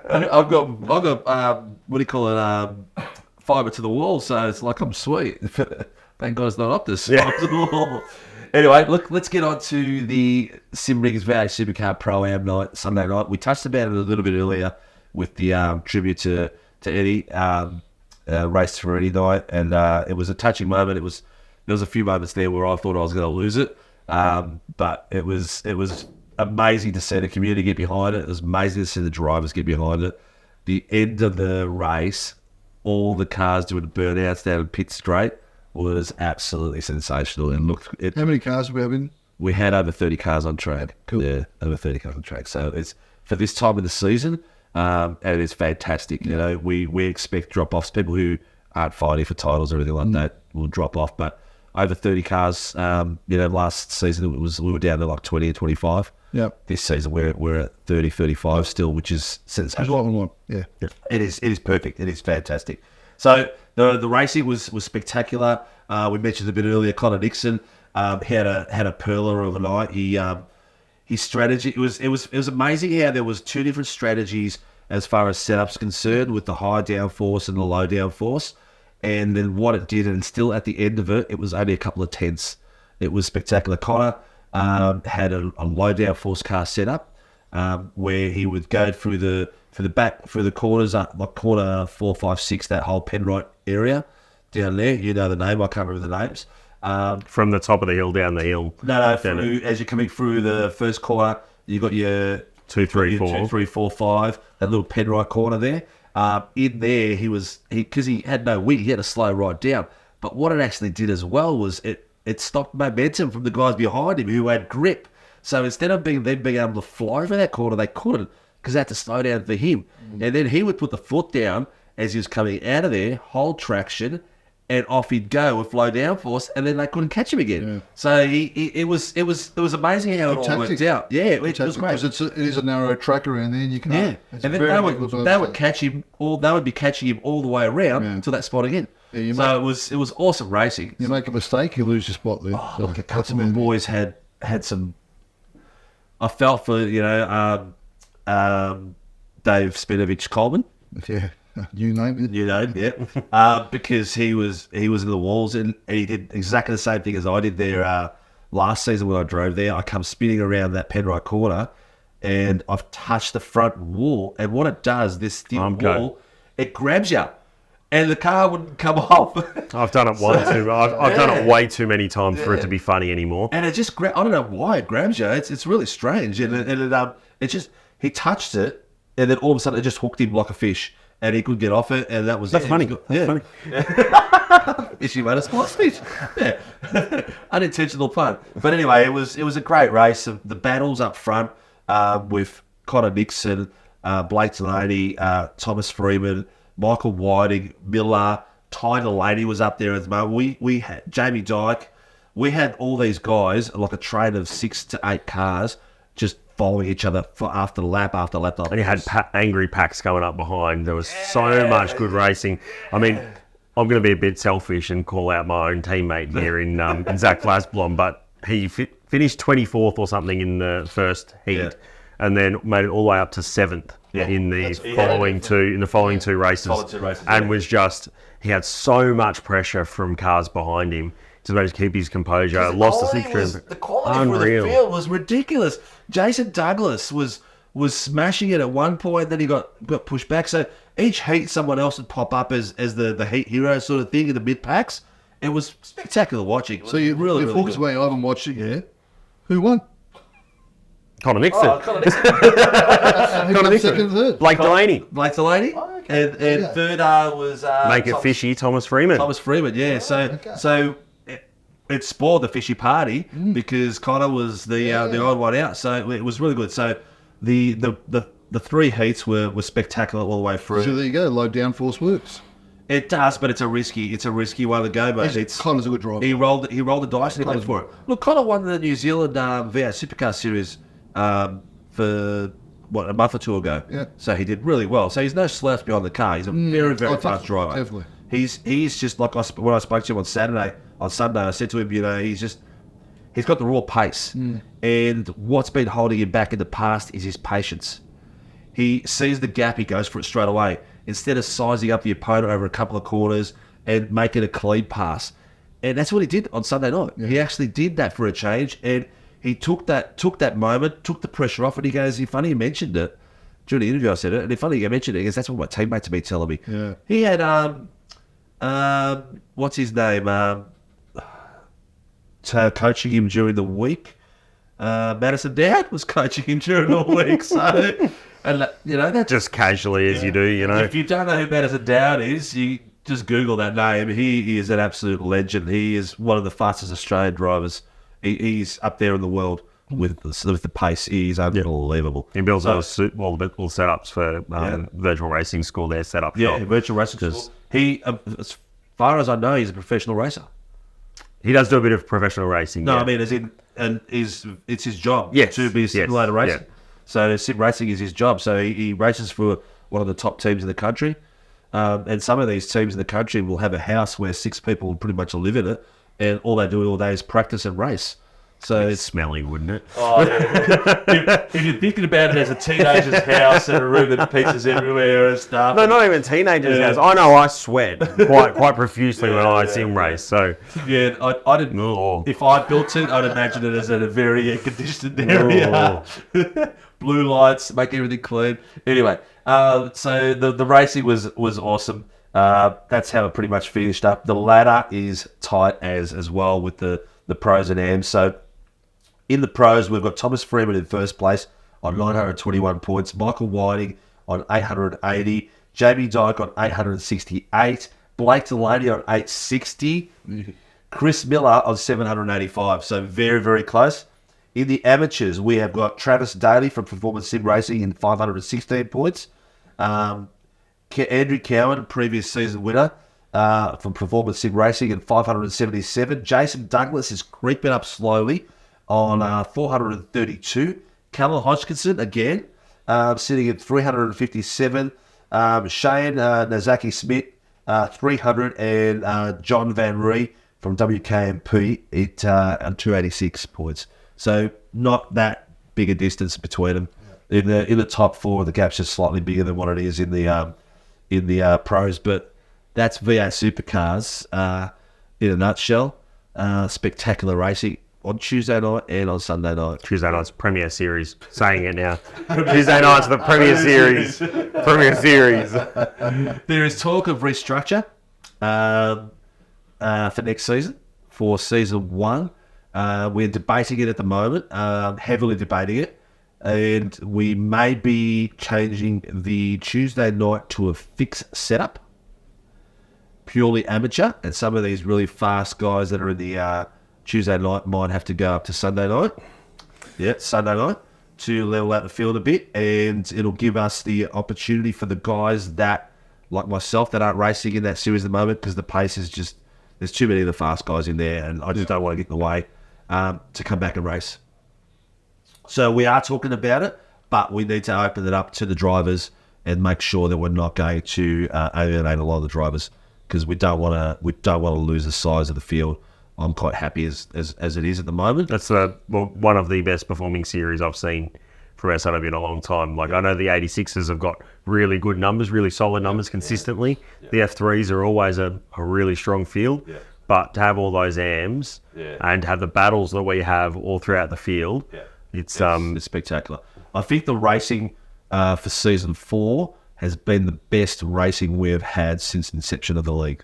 I've got what do you call it? Fibre to the wall, so it's like I'm sweet. Thank God it's not Optus. Yeah. Fibre to the wall. Anyway, look, let's get on to the SimRigs V8 Supercar Pro-Am night, Sunday night. We touched about it a little bit earlier with the tribute to Eddie, race for Eddie night, and it was a touching moment. There was a few moments there where I thought I was going to lose it, but it was amazing to see the community get behind it. It was amazing to see the drivers get behind it. The end of the race, all the cars doing burnouts down in pit straight was absolutely sensational. And look, How many cars do we have in? we had over 30 cars on track. Cool. Yeah, over 30 cars on track. So it's for this time of the season, and it's fantastic. You know, we expect drop-offs. People who aren't fighting for titles or anything like that will drop off. But over 30 cars, last season we were down to like 20 or 25. Yeah. This season we're at 30, 35 still, which is There's sensational. a lot more. Yeah. It is perfect. It is fantastic. So the racing was spectacular. We mentioned a bit earlier, Connor Nixon had a perler of a night. His strategy it was amazing how there was two different strategies as far as setups concerned, with the high downforce and the low downforce, and then what it did, and still at the end of it, it was only a couple of tenths. It was spectacular. Connor had a low downforce car setup where he would go through the for the corners, like corner 4, 5, 6, that whole Penrite area down there. You know the name. I can't remember the names. From the top of the hill down the hill. No, as you're coming through the first corner, you got your 2, 3, 4. 2, 3, 4, 5. That little Penrite corner there. In there, because he had no wing, he had to slow right down. But what it actually did as well was it stopped momentum from the guys behind him who had grip. So instead of being able to fly over that corner, they couldn't because they had to slow down for him. And then he would put the foot down as he was coming out of there, hold traction, and off he'd go with low downforce, and then they couldn't catch him again. Yeah. So it was amazing how it all worked out. Yeah, it was great. Because it is a narrow track around there, and you can. Yeah, and then they would catch him all. They would be catching him all the way around to that spot again. Yeah, so it was awesome racing. You make a mistake, you lose your spot there. Oh, look, a couple of boys had some. I felt for Dave Spinovich Coleman. Yeah. You name it. Yeah. Because he was in the walls and he did exactly the same thing as I did there last season when I drove there. I come spinning around that Penrite corner and I've touched the front wall. And what it does, this thin wall, it grabs you and the car wouldn't come off. I've done it once too. I've done it way too many times for it to be funny anymore. And it just I don't know why it grabs you. It's really strange. And it just, he touched it and then all of a sudden it just hooked him like a fish. And he could get off it, and that was funny. That's funny. Issue made a sports speech. Yeah, unintentional fun. But anyway, it was a great race. The battles up front with Connor Nixon, Blake Delaney, Thomas Freeman, Michael Whiting, Miller, Ty Delaney was up there as well. We had Jamie Dyke. We had all these guys, like a train of 6 to 8 cars, just following each other for after lap after lap. And you had angry packs coming up behind. There was so much good racing. I mean, I'm going to be a bit selfish and call out my own teammate here in Zach Flasblom, but he finished 24th or something in the first heat, and then made it all the way up to 7th in the following two races. And was just, he had so much pressure from cars behind him to manage to keep his composure. Lost the 6 The quality for the field was ridiculous. Jason Douglas was smashing it at one point, then he got pushed back. So each heat, someone else would pop up as the heat hero sort of thing in the mid packs. It was spectacular watching. So you really focus away. I haven't watched it yet. Who won? Connor Nixon. Connor Nixon. Connor Nixon. Second, third. Blake Delaney. Oh, okay. And third was Make it fishy. Thomas Freeman. Yeah. So it spoiled the fishy party because Connor was the odd one out. So it was really good. So the 3 heats were spectacular all the way through. So there you go. Low downforce works. It does, but it's a risky one to go. But Connor's a good driver. He rolled the dice and he went for it. Look, Connor won the New Zealand V8 Supercars series for a month or 2 ago. Yeah. So he did really well. So he's no slouch behind the car. He's a very, very fast driver. Definitely. He's just like when I spoke to him on Sunday, I said to him, he's got the raw pace. And what's been holding him back in the past is his patience. He sees the gap, he goes for it straight away. Instead of sizing up the opponent over a couple of corners and making a clean pass. And that's what he did on Sunday night. Yeah. He actually did that for a change, and he took that moment, took the pressure off, and he goes, if funny you mentioned it, during the interview I said it, and if funny you mentioned it, because that's what my teammates have been telling me. Yeah. He had, what's his name, coaching him during the week. Madison Dowd was coaching him during the week, so... And that's just casually as you do, If you don't know who Madison Dowd is, you just Google that name. He is an absolute legend. He is one of the fastest Australian drivers. He's up there in the world with the pace. He's unbelievable. He builds all the setups for virtual racing school. Their setup. Yeah, virtual racing school. He, as far as I know, he's a professional racer. He does do a bit of professional racing. No, I mean, it's his job to be a simulator racer. Yeah. So sim racing is his job. So he races for one of the top teams in the country. And some of these teams in the country will have a house where 6 people pretty much live in it. And all they do all day is practice and race. So It's smelly, wouldn't it? oh, yeah. if you're thinking about it as a teenager's house and a room that pizzas everywhere and stuff. No, not even teenagers' house. I know I sweat quite profusely when I sim race. So Yeah, I didn't. If I built it, I'd imagine it as in a very air-conditioned area. Blue lights, make everything clean. Anyway, so the racing was awesome. That's how it pretty much finished up. The ladder is tight as well with the pros and AMs. So in the pros, we've got Thomas Freeman in first place on 921 points. Michael Whiting on 880. Jamie Dyke on 868. Blake Delaney on 860. Chris Miller on 785. So very, very close. In the amateurs, we have got Travis Daly from Performance Sim Racing in 516 points. Andrew Cowan, previous season winner from Performance Sim Racing in 577. Jason Douglas is creeping up slowly on 432. Callum Hodgkinson, again, sitting at 357. Shane Nazaki Smith, 300. And John Van Ree from WKMP at 286 points. So not that big a distance between them. In the top four, the gap's just slightly bigger than what it is in the pros. But that's V8 Supercars in a nutshell. Spectacular racing on Tuesday night and on Sunday night. Tuesday night's Premier Series. Saying it now. Tuesday night's the Premier Series. Premier Series. There is talk of restructure for next season, for season 1. We're debating it at the moment, heavily debating it. And we may be changing the Tuesday night to a fixed setup, purely amateur. And some of these really fast guys that are in the Tuesday night might have to go up to Sunday night. Yeah, Sunday night to level out the field a bit. And it'll give us the opportunity for the guys that, like myself, that aren't racing in that series at the moment, because the pace is just, there's too many of the fast guys in there. And I just don't want to get in the way to come back and race. So we are talking about it, but we need to open it up to the drivers and make sure that we're not going to alienate a lot of the drivers, because we don't want to lose the size of the field. I'm quite happy as it is at the moment. That's one of the best performing series I've seen from SRW in a long time. Like, I know the 86s have got really good numbers, really solid numbers consistently. Yeah. The F3s are always a really strong field. Yeah. But to have all those AMs and have the battles that we have all throughout the field, it's spectacular. I think the racing for season 4 has been the best racing we've had since the inception of the league.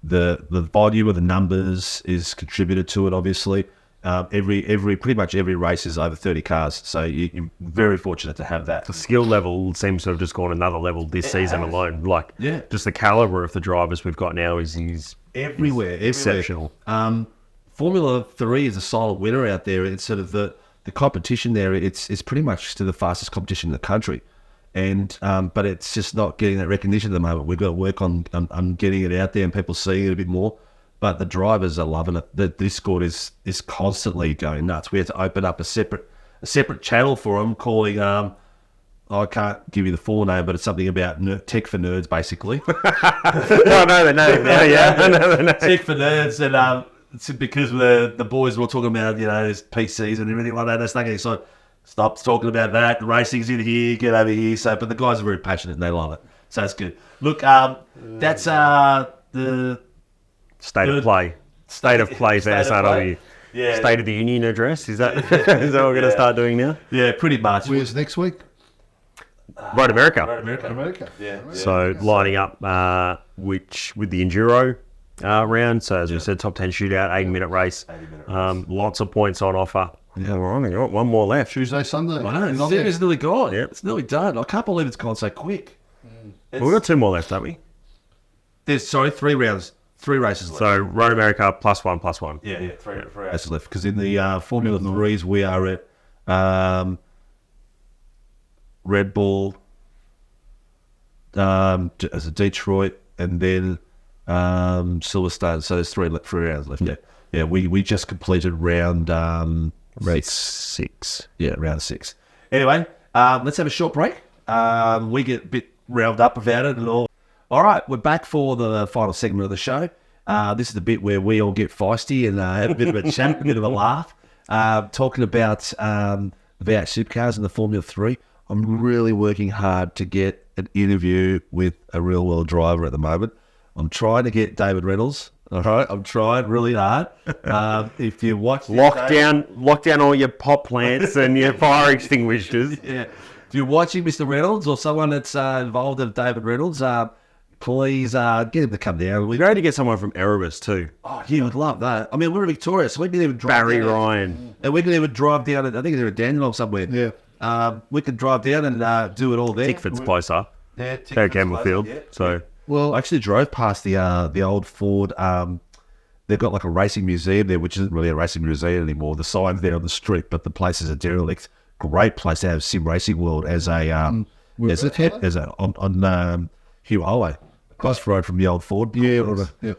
The volume of the numbers is contributed to it, obviously. Pretty much every race is over 30 cars, so you're very fortunate to have that. The skill level seems to have just gone another level this season alone. Like, just the caliber of the drivers we've got now is everywhere. Exceptional. Formula 3 is a silent winner out there. It's sort of the competition there. It's pretty much still the fastest competition in the country, and but it's just not getting that recognition at the moment. We've got to work on getting it out there and people seeing it a bit more. But the drivers are loving it. The Discord is constantly going nuts. We had to open up a separate channel for them, calling I can't give you the full name, but it's something about tech for nerds, basically. I know the name now. Yeah, I know the name. Tech for nerds, and it's because the boys were all talking about there's PCs and everything like that. That's not getting so. Stop talking about that. The racing's in here. Get over here. So, but the guys are very passionate and they love it. So that's good. Look, that's the. State of play for SRW. Yeah. State of the Union address. Is that what we're going to start doing now? Yeah, pretty much. Where's next week? Road America. America. Yeah. So lining up with the Enduro round. So as we said, top 10 shootout, 80-minute race. Lots of points on offer. Yeah, we're only got one more left. Tuesday, Sunday. I know. It's nearly gone. Yeah. It's nearly done. I can't believe it's gone so quick. We've got 2 more left, haven't we? There's 3 rounds. 3 races left. So Road America plus one. Yeah, 3 races left. Because in the Formula 3s, we are at Red Bull, as a Detroit, and then Silverstone. So there's 3 rounds left. Yeah. We just completed round race 6. Yeah, round 6. Anyway, let's have a short break. We get a bit riled up about it and all. All right, we're back for the final segment of the show. This is the bit where we all get feisty and have a bit of a chat, a bit of a laugh. Talking about the V8 Supercars and the Formula 3, I'm really working hard to get an interview with a real-world driver at the moment. I'm trying to get David Reynolds. All right, I'm trying really hard. If you watch... Lock down all your pot plants and your fire extinguishers. Yeah. If you're watching Mr. Reynolds or someone that's involved in David Reynolds, please get him to come down. We're going to get someone from Erebus too. Oh, yeah, I'd love that. I mean, we're in Victoria, so we can even drive Barry down. Ryan. And we can even drive down, I think they're in Dandenong somewhere. Yeah. We can drive down and do it all there. Tickford's closer. Yeah, They're Campbellfield. Yeah. So Well, I actually drove past the old Ford. They've got like a racing museum there, which isn't really a racing museum anymore. The sign's there on the street, but the place is a derelict. Great place to have Sim Racing World as a on Hugh Highway, across the road from the old Ford. Yeah.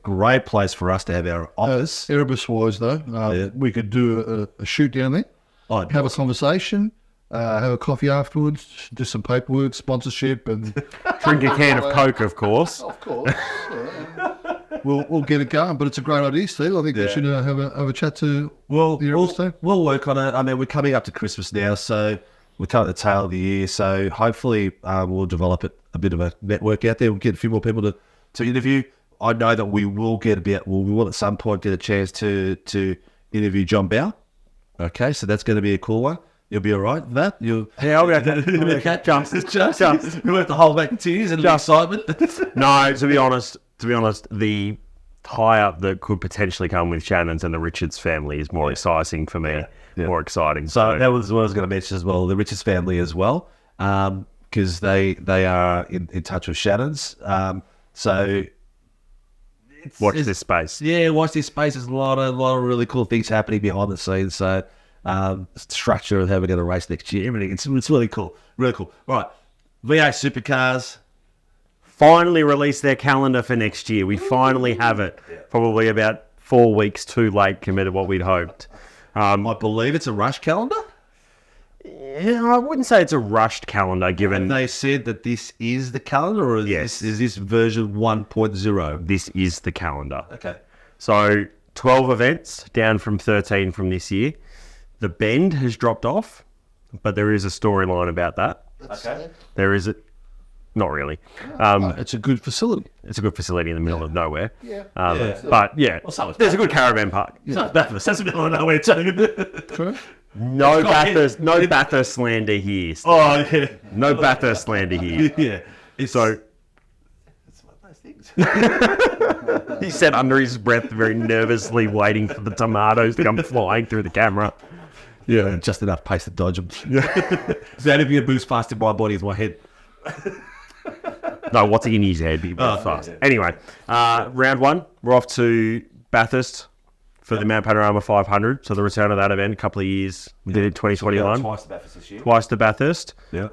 Great place for us to have our office. Erebus wise though, we could do a shoot down there, have a conversation, have a coffee afterwards, do some paperwork, sponsorship, and drink a can of Coke, of course. of course, we'll get it going. But it's a great idea, Steve. I think we should have a chat to the Erebus team. We'll work on it. I mean, we're coming up to Christmas now, so we're coming at the tail of the year. So hopefully we'll develop a bit of a network out there. We'll get a few more people to interview. I know that we will at some point get a chance to interview John Bow. Okay, so that's going to be a cool one. You'll be all right with that? I'll be okay. Jumps. We have to hold back tears and excitement. No, to be honest, the tie-up that could potentially come with Shannon's and the Richards family is more exciting for me. Yeah. More exciting. So that was what I was going to mention as well. The Richards family as well, because they are in touch with Shannon's. So watch this space. Yeah, watch this space. There's a lot of really cool things happening behind the scenes. So structure of how we're going to race next year, everything. It's really cool. Really cool. All right, V8 Supercars finally released their calendar for next year. We finally have it. Probably about 4 weeks too late compared to what we'd hoped. I believe it's a rush calendar. Yeah, I wouldn't say it's a rushed calendar, given And they said that this is the calendar, or is this version 1.0? this is the calendar. Okay. So 12 events, down from 13 from this year. The Bend has dropped off, but there is a storyline about that. Okay. There is not really. It's a good facility. It's a good facility in the middle of nowhere. Yeah. But yeah, so it's there's a good caravan park. So Bathurst, that's a bit of nowhere too. True. No Bathurst slander here. Oh yeah. No Bathurst slander here. Yeah. It's one of those things. He said under his breath, very nervously waiting for the tomatoes to come flying through the camera. Yeah, just enough pace to dodge them. So that if you boost fast in my body is my head. No, what's in his head? Be fast. Yeah. Anyway, round one, we're off to Bathurst for the Mount Panorama 500. So the return of that event, a couple of years. We did it in 2021. Twice the Bathurst this year. Twice to Bathurst. Yeah.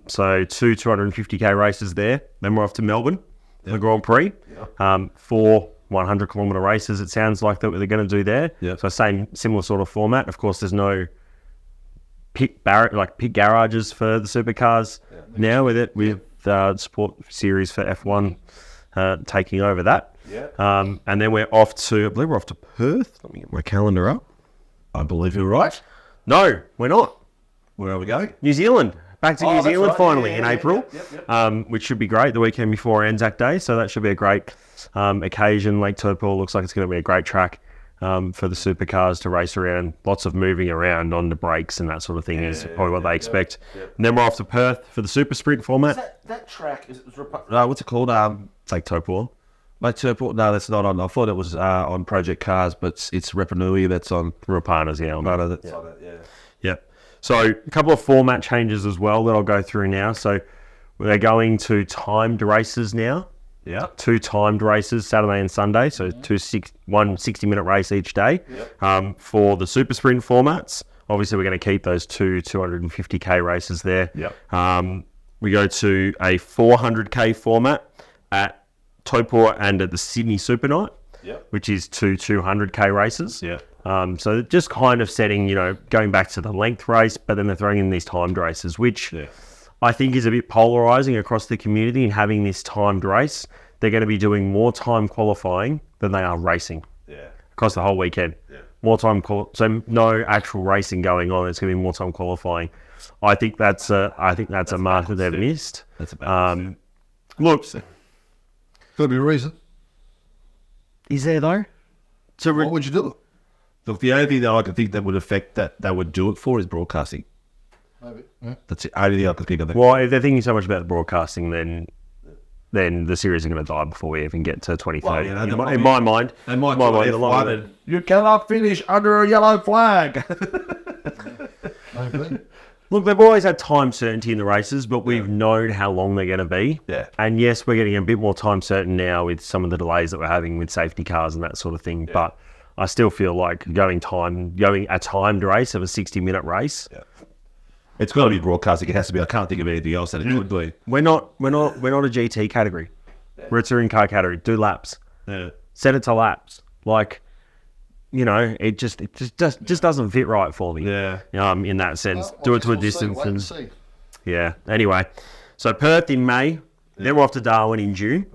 So two 250k races there. Then we're off to Melbourne, the Grand Prix. Yeah. 4 100-kilometre races. It sounds like that they're going to do there. Yeah. So similar sort of format. Of course, there's no pit garages for the supercars now with it. With Sport Series for F1 taking over that. Yeah. And then we're off to, I believe we're off to Perth. Let me get my calendar up. I believe you're right. No, we're not. Where are we going? New Zealand. Back to New Zealand right. finally Yeah, in yeah, April, which should be great. The weekend before Anzac Day. So that should be a great occasion. Lake Taupo looks like it's going to be a great track for the supercars to race around. Lots of moving around on the brakes and that sort of thing is probably what they expect. And then we're off to Perth for the super sprint format. That track is what's it called? Lake Taupo. Lake Taupo. No, that's not on. I thought it was on Project Cars, but it's Repanui that's on. Rapana's, yeah. No, that's on it. Yeah. Yep. So a couple of format changes as well that I'll go through now. So we're going to timed races now. Yeah. 2 timed races, Saturday and Sunday. So one 60-minute race each day. Yep. For the super sprint formats, obviously we're going to keep those 2 250k races there. Yep. We go to a 400k format at Taupo and at the Sydney Super Night, which is 2 200k races. Yeah. So just kind of setting, going back to the length race, but then they're throwing in these timed races, which I think is a bit polarizing across the community in having this timed race. They're going to be doing more time qualifying than they are racing across the whole weekend. so no actual racing going on. It's going to be more time qualifying. I think that's a mark that they've missed. That's about Look, Could be a reason. is there though? So What would you do? Look, the only thing that I can think that would affect that they would do it for is broadcasting. Maybe. Yeah. That's the only thing I can think of. well, if they're thinking so much about the broadcasting, then the series are going to die before we even get to 2030. Well, you know, in my mind, They might my do mind, the F1 longer and you cannot finish under a yellow flag. Maybe. Look, they've always had time certainty in the races, but we've known how long they're going to be. Yeah. And yes, we're getting a bit more time certain now with some of the delays that we're having with safety cars and that sort of thing. Yeah. But I still feel like going a timed race of a 60-minute race. Yeah. It's got to be broadcasting. It has to be. I can't think of anything else that it could be. We're not a GT category. Yeah. We're a touring car category. Do laps. Yeah. Set it to laps. Like, you know, it just doesn't fit right for me. Yeah. In that sense, do it to a We'll distance wait and and see. yeah. Anyway, so Perth in May, then we're off to Darwin in June.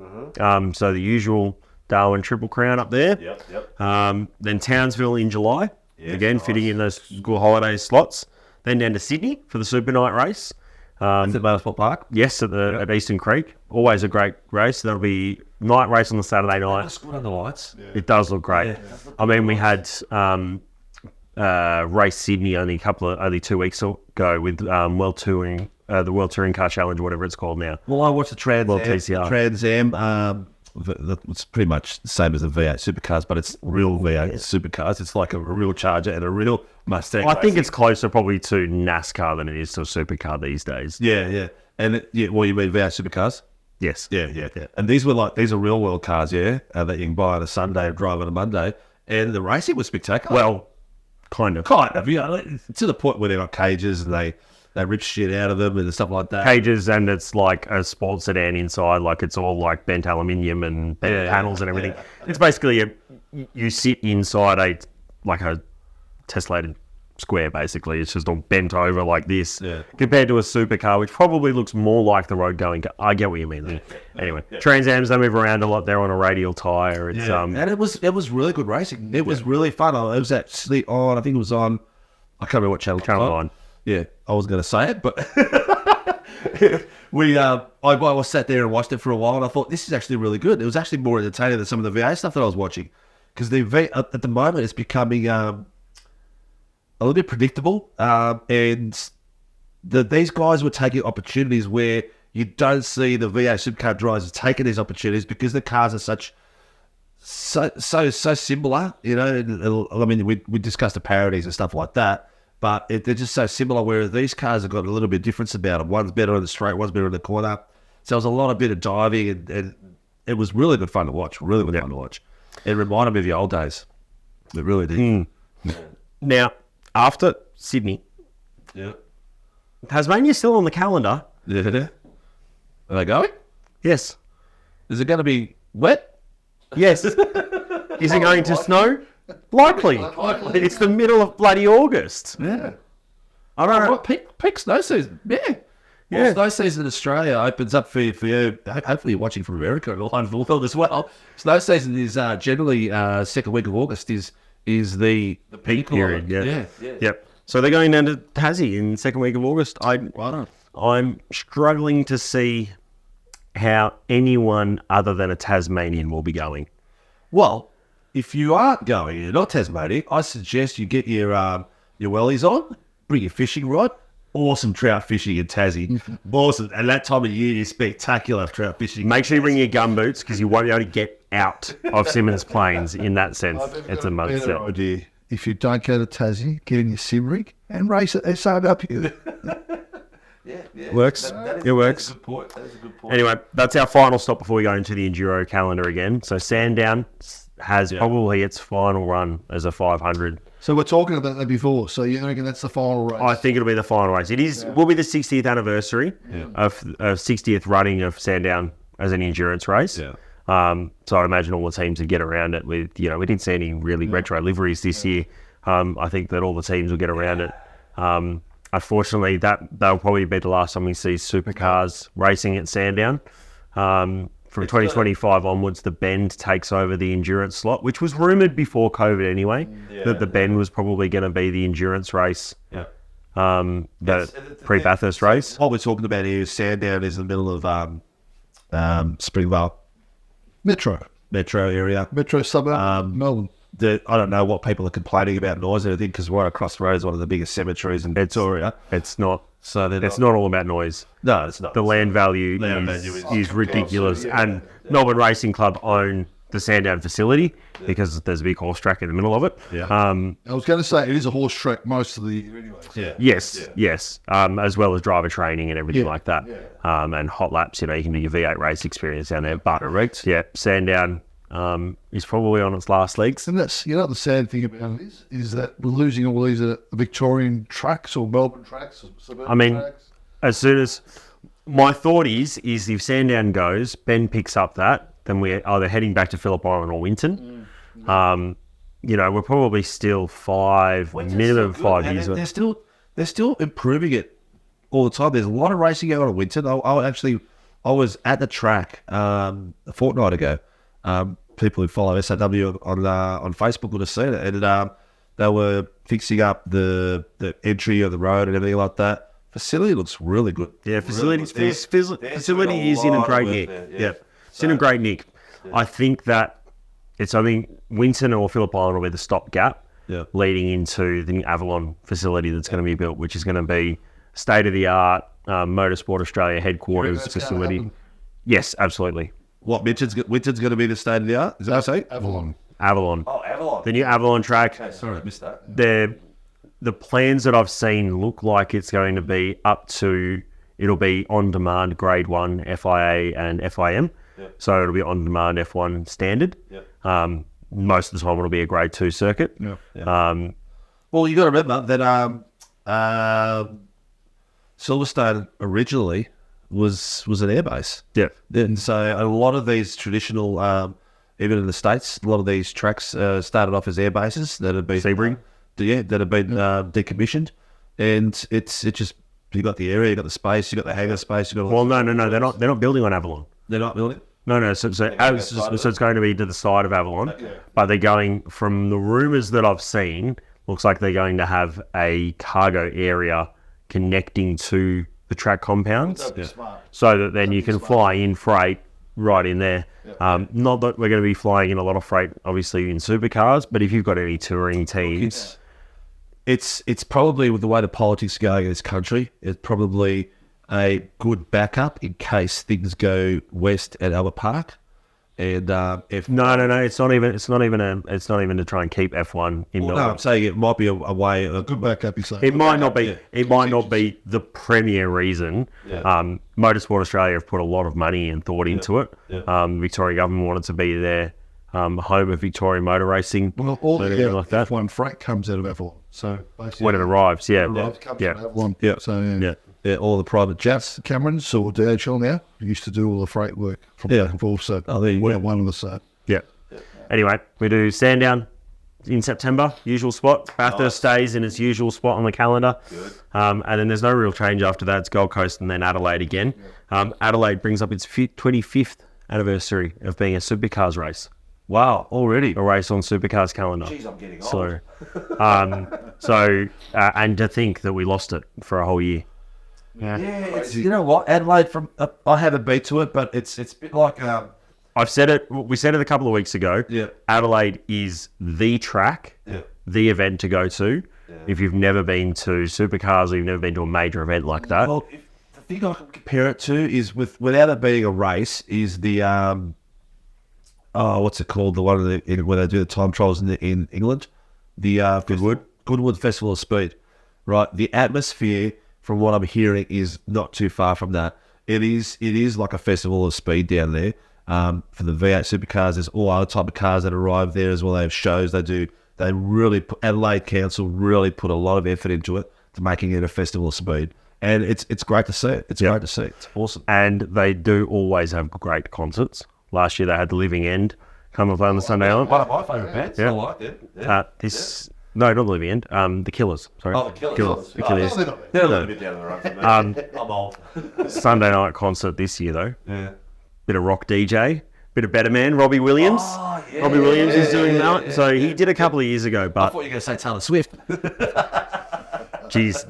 So the usual Darwin Triple Crown up there. Yep. Then Townsville in July. Yeah, Again, nice. fitting in those school holiday slots. Then down to Sydney for the Super Night race. Is it Motorsport Park? Yes, at Eastern Creek. Always a great race. That'll be night race on the Saturday night. That's good on the lights. It does look great. Yeah. I mean, we had race Sydney only 2 weeks ago with World Touring, the World Touring Car Challenge, whatever it's called now. Well, I watched the Trans Well, Am. TCR. The Trans Am. It's pretty much the same as the V8 Supercars, but it's real V8 Supercars. It's like a real Charger and a real Mustang. I think it's closer probably to NASCAR than it is to a supercar these days. Yeah. And well, you mean V8 Supercars? Yes. Yeah. And these are real world cars, that you can buy on a Sunday and drive on a Monday. And the racing was spectacular. Well, kind of. To the point where they've got cages and they rip shit out of them and stuff like that. Cages, and it's like a sports sedan inside, like it's all like bent aluminium and bent panels and everything. Yeah. It's basically you sit inside a tessellated square, basically. It's just all bent over like this, compared to a supercar, which probably looks more like the road going. I get what you mean, though. Anyway, Trans Ams, they move around a lot. They're on a radial tyre. It's and it was really good racing. It was really fun. It was actually on. I think it was on. I can't remember what channel. Channel 9. Yeah, I was going to say it, but I sat there and watched it for a while, and I thought this is actually really good. It was actually more entertaining than some of the V8 stuff that I was watching, because at the moment it's becoming a little bit predictable, and these guys were taking opportunities where you don't see the V8 supercar drivers taking these opportunities because the cars are so similar. You know, I mean, we discussed the parodies and stuff like that. But they're just so similar, whereas these cars have got a little bit of difference about them. One's better on the straight, one's better in the corner. So it was a lot of bit of diving, and it was really good fun to watch. Really good fun to watch. It reminded me of the old days. It really did. Now, after Sydney, Tasmania's still on the calendar. Yeah. Are they going? Yes. Is it going to be wet? Yes. Is it going to snow? Likely. It's the middle of bloody August. Yeah. I don't know. Peak snow season. Yeah. Well, snow season in Australia opens up for you. Hopefully you're watching from America and all over the world as well. Snow season is generally second week of August is the peak period. Yeah. Yep. So they're going down to Tassie in the second week of August. I'm struggling to see how anyone other than a Tasmanian will be going. Well, if you aren't going, you're not Tasmanian, I suggest you get your wellies on, bring your fishing rod. Awesome trout fishing in Tassie. Awesome. And that time of year is spectacular trout fishing. Make sure you bring your gumboots, because you won't be able to get out of Simmons Plains in that sense. It's a must. Idea. If you don't go to Tassie, get in your sim rig and race at SRW. Works. It works. That is a good point. Anyway, that's our final stop before we go into the Enduro calendar again. So Sandown has probably its final run as a 500. So we're talking about that before. So you reckon that's the final race? I think it'll be the final race. It is will be the 60th anniversary of 60th running of Sandown as an endurance race. Yeah. So I imagine all the teams would get around it with, we didn't see any really retro liveries this year. I think that all the teams will get around it. Unfortunately, that'll probably be the last time we see supercars racing at Sandown. from 2025 onwards, the Bend takes over the endurance slot, which was rumoured before COVID anyway, that the Bend was probably going to be the endurance race. Yeah. The pre-Bathurst race. What we're talking about here is Sandown is in the middle of Springvale Metro area. suburb, Melbourne. I don't know what people are complaining about noise and everything because right across the road is one of the biggest cemeteries in Victoria. It's not. So it's not all about noise. No, it's not. The land value is ridiculous. And Melbourne Racing Club own the Sandown facility because there's a big horse track in the middle of it. Yeah. I was going to say it is a horse track most of the year anyway. Yeah. Yes. As well as driver training and everything like that. Yeah. And hot laps, you can do your V8 race experience down there. But correct. Yeah, Sandown is probably on its last legs. And that's, the sad thing about it is that we're losing all these Victorian tracks or Melbourne tracks or suburban tracks. As soon as my thought is if Sandown goes, Ben picks up that, then we're either heading back to Phillip Island or Winton. We're probably still minimum 5 years. They're still improving it all the time. There's a lot of racing going on in Winton. I was at the track a fortnight ago. People who follow SRW on Facebook would have seen it, and they were fixing up the entry of the road and everything like that. Facility looks really good. Yeah, facility is in a great nick. Yeah, it's in a great nick. I think that Winton or Phillip Island will be the stopgap leading into the Avalon facility that's going to be built, which is going to be state-of-the-art Motorsport Australia headquarters facility. Yes, absolutely. What, Winton's going to be the state-of-the-art? Is that what I say? Avalon. Oh, Avalon. The new Avalon track. Okay, sorry, I missed that. The plans that I've seen look like it's going to be it'll be on-demand Grade 1 FIA and FIM. Yep. So it'll be on-demand F1 standard. Yep. Most of the time it'll be a Grade 2 circuit. Yep. Well, you got to remember that Silverstone originally was an airbase. Yeah. And so a lot of these traditional, even in the States, a lot of these tracks started off as air bases that have been Sebring. That have been decommissioned, and it's just you got the area, you got the space, you got the hangar space, you got. Well, no, they're not building on Avalon. They're not building. No. So it's going to be to the side of Avalon, but they're going from the rumours that I've seen. Looks like they're going to have a cargo area connecting to the track compounds, so that then you can fly in freight right in there. Not that we're going to be flying in a lot of freight, obviously, in supercars, but if you've got any touring teams, it's probably with the way the politics are going in this country, it's probably a good backup in case things go west at Albert Park. And if no, it's not even to try and keep F1 in Melbourne. No, I'm saying it might be a way of good backup. You say it might not be. It might not be the premier reason. Motorsport Australia have put a lot of money and thought into it. Victoria government wanted to be their home of Victorian motor racing. Well, all the F1 freight comes out of Avalon. So basically, when it arrives, comes out of Avalon. So all the private jets. Camerons or DHL now used to do all the freight work from back and forth. So we're one of the side. Anyway, we do Sandown in September, usual spot. Bathurst stays in its usual spot on the calendar. Good. And then there's no real change after that. It's Gold Coast and then Adelaide again. Adelaide brings up its 25th anniversary of being a supercars race. Wow, already a race on supercars calendar. Jeez, I'm getting old. And to think that we lost it for a whole year. It's, you know what, Adelaide. I haven't been to it, but it's a bit like I've said it. We said it a couple of weeks ago. Yeah, Adelaide is the track, the event to go to. If you've never been to supercars or you've never been to a major event like that. Well, the thing I can compare it to is without it being a race is the what's it called? The one where they do the time trials in England, the Goodwood Festival of Speed, right? The atmosphere, from what I'm hearing, is not too far from that. It is like a festival of speed down there. For the V8 Supercars, there's all other type of cars that arrive there as well. They have shows. Adelaide Council really put a lot of effort into it to making it a festival of speed. And it's great to see it. It's great to see it. It's awesome. And they do always have great concerts. Last year they had The Living End come and play on the Sunday night. One of my favourite bands. I like it. No, not The Living End. The Killers. Sorry. Oh, The Killers. The Killers. They're a little bit down the road for me. I'm old. Sunday night concert this year, though. Yeah. bit of rock DJ, bit of better man, Robbie Williams. Oh, yeah. Robbie Williams is doing that. So he did a couple of years ago, I but thought you were going to say Taylor Swift. geez,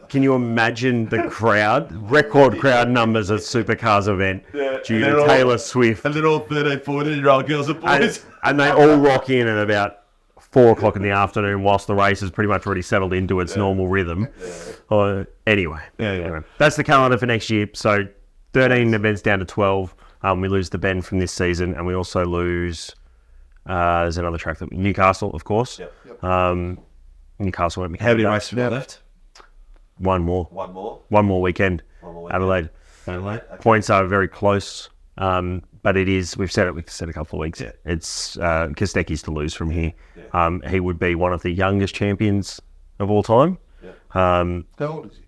can you imagine the record crowd numbers at Supercars event due to Taylor Swift? And then all 13, 14-year-old girls and boys. And they all rock in at about 4 o'clock in the afternoon whilst the race has pretty much already settled into its normal rhythm. Anyway, that's the calendar for next year. So 13 events down to 12. We lose the Bend from this season, and we also lose. There's another track that Newcastle, of course. Newcastle won't be. How many races left? One more. One more weekend. Adelaide. Points are very close, but it is. We've said a couple of weeks. Yeah. It's Kostecki's to lose from here. He would be one of the youngest champions of all time. How old is he?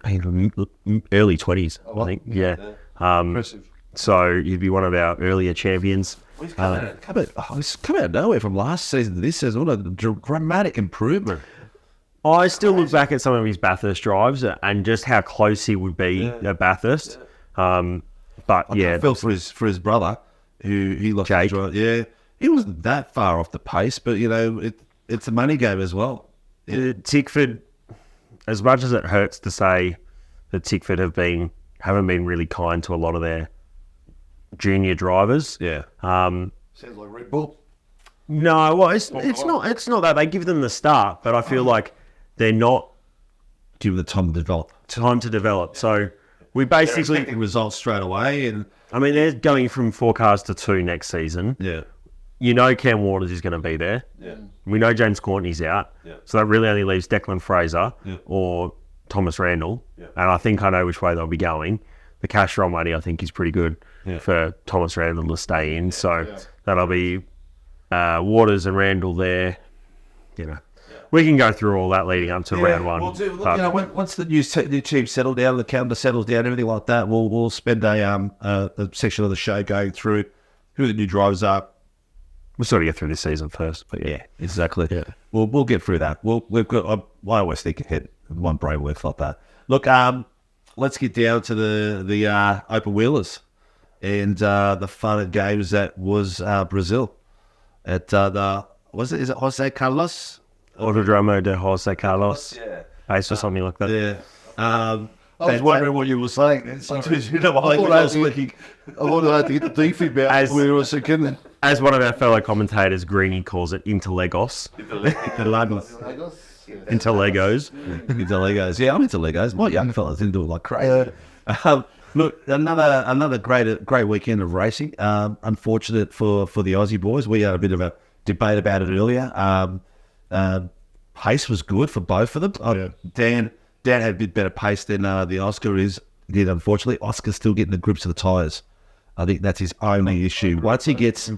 I think early 20s. I think. Yeah. Impressive. So he'd be one of our earlier champions. He's come out of nowhere from last season to this season. What a dramatic improvement. I still look back at some of his Bathurst drives and just how close he would be at Bathurst. But I felt for his brother, who he lost Jake. his drive. Yeah, he wasn't that far off the pace, but it's a money game as well. Tickford, as much as it hurts to say that Tickford haven't been really kind to a lot of their junior drivers. Yeah. Sounds like Red Bull. No, well, it's not that they give them the start, but I feel like they're not Give the time to develop. So we basically Expecting results straight away, and I mean, they're going from 4 cars to 2 next season. yeah, You know Cam Waters is going to be there. yeah, We know James Courtney's out. Yeah. So that really only leaves Declan Fraser Yeah. or Thomas Randall. Yeah. And I think I know which way they'll be going. The cash roll money, I think, is pretty good for Thomas Randall to stay in. So that'll be Waters and Randall there. We can go through all that leading up to round one. We'll do. Once the new team settle down, the calendar settles down, everything like that, we'll spend a section of the show going through who the new drivers are. We'll sort of get through this season first, but yeah. Exactly. Yeah, we'll get through that. We've got. I always think ahead one brain works like that. Look, let's get down to the open wheelers and the fun and games that was Brazil at is it Jose Carlos? Autodromo de Jose Carlos. Yeah. Base or something like that. Yeah. I was wondering what you were saying. I thought I had to get the defib out. As- We were thinking. As one of our fellow commentators, Greeny, calls it Interlegos. Interlegos. Interlegos. Yeah, I'm into Legos. My young fellas into it like crazy. Look, another great weekend of racing. Unfortunate for the Aussie boys. We had a bit of a debate about it earlier. Pace was good for both of them. Dan had a bit better pace than the Oscar did. Unfortunately, Oscar's still getting the grips of the tyres. I think that's his only issue. Once he gets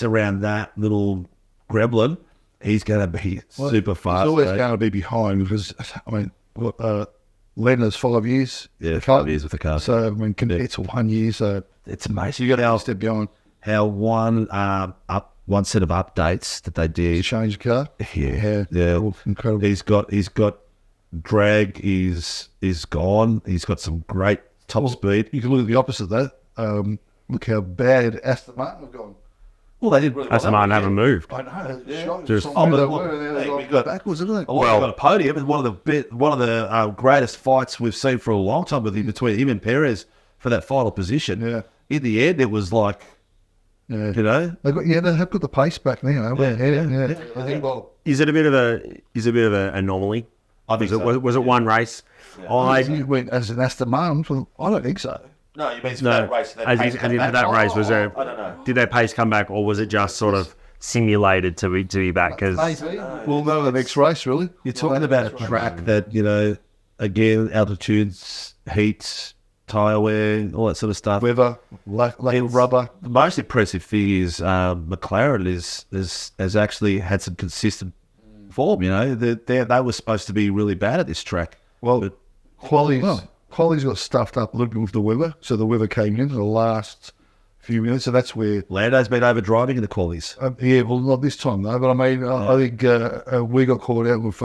around that little gremlin, he's going to be super fast. He's always going to be behind because, I mean, Lenner's 5 years. Yeah, 5 years with the car. So, I mean, compared to 1 year, so It's amazing. you got to step behind. How one set of updates that they did. Change the car. Yeah. Incredible. He's got drag is gone. He's got some great top speed. You can look at the opposite of that. Look how bad Aston Martin have gone. Well, they did really well. Aston Martin haven't moved. I know. Just- They got backwards, isn't they? Well, got a podium. It's one of the greatest fights we've seen for a long time between him and Perez for that final position. Yeah. In the end, it was like, Yeah. they They have got the pace back now. Yeah. I think, Is it a bit of an anomaly? I think Was it one race? you went as an Aston Martin. I don't think so. No, you mean No, as in for that race, was there? I don't know. Did their pace come back, or was it just sort of simulated to be back? Because We'll know the next race, really. You're talking about a track that, again, altitudes, heat, tyre wear, all that sort of stuff. Weather, lack of rubber. The most impressive thing is McLaren has actually had some consistent form. They were supposed to be really bad at this track. Well, Quali's got stuffed up a little bit with the weather, so the weather came in the last few minutes, so that's where... Lando's been overdriving in the qualies. well, not this time, though, but I mean, I think we got caught out with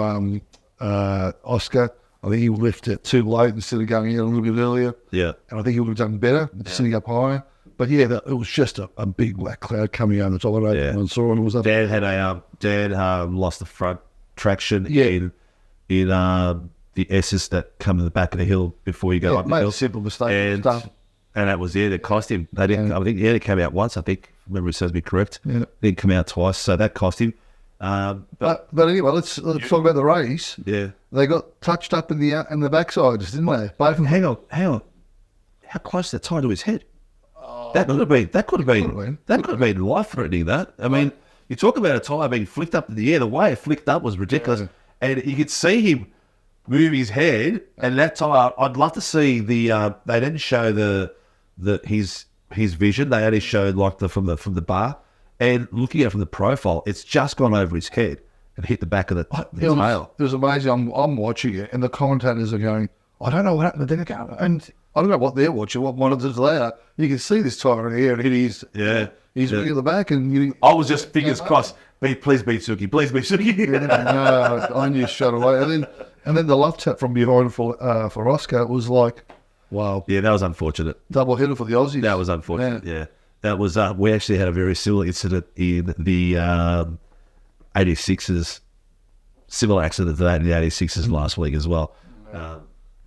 Oscar. I think he left it too late instead of going in a little bit earlier. Yeah. And I think he would have done better sitting up higher. But yeah, it was just a big black cloud coming out the top of it. Yeah. And I saw it was up. Dad had lost the front traction in the S's that come in the back of the hill before you go up the made hill. a simple mistake. And that was it. It cost him. They didn't. I think it came out once. I think memory serves me correct. Yeah. Didn't come out twice, so that cost him. But anyway, let's talk about the race. Yeah. They got touched up in the backsides, didn't they? Both of them. Hang on. How close did that tie to his head? That could have been life threatening. That, I mean, you talk about a tyre being flicked up in the air. The way it flicked up was ridiculous, and you could see him move his head. And that tyre, I'd love to see the. They didn't show his vision. They only showed like from the bar, and looking at it from the profile, it's just gone over his head and hit the back of the tail. It was amazing. I'm watching it, and the commentators are going, I don't know what happened to Denica. And I don't know what they're watching, what monitors they are. You can see this tyre in the air, and he's looking at the back. And I was just fingers crossed. Please be Suki. Please be Suki. I knew shot away. And then the love tap from behind for Oscar was like, wow. Yeah, that was unfortunate. Double hitter for the Aussies. That was unfortunate. Yeah. That was. We actually had a very similar incident in the 86s. Similar accident to that in the 86s last week as well.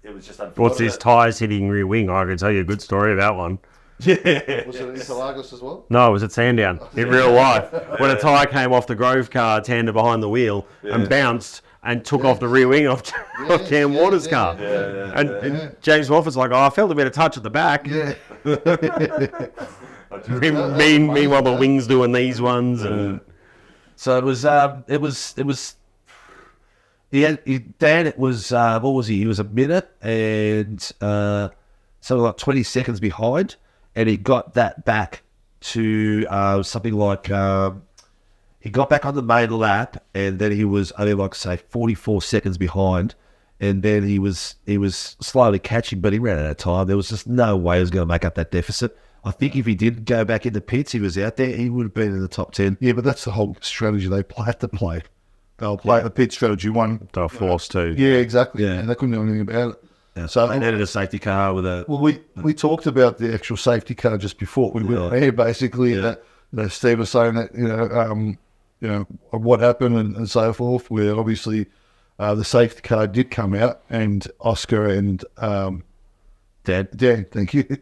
It was just unfortunate. What's his tyres hitting rear wing? I can tell you a good story about one. Was it in Interlagos as well? No, it was at Sandown in real life when a tyre came off the Grove car, tandem behind the wheel, and bounced and took off the rear wing of Cam Waters' car. And James Wofford's like, I felt a bit of touch at the back. Yeah. Meanwhile, the wing's doing these ones. And So it was. Dan, it was. What was he? He was a minute and something like 20 seconds behind, and he got that back to something like. He got back on the main lap, and then he was only like say 44 seconds behind, and then he was slowly catching, but he ran out of time. There was just no way he was going to make up that deficit. I think if he did go back in the pits, he was out there, he would have been in the top 10. Yeah, but that's the whole strategy they had to play. They'll play the pit strategy one. they were forced to. Yeah, exactly. Yeah. And they couldn't do anything about it. Yeah. So They needed a safety car with a. Well, we talked about the actual safety car just before we went here. Basically, that Steve was saying that what happened and so forth. Where obviously the safety car did come out, and Oscar and Dan. Dan, thank you,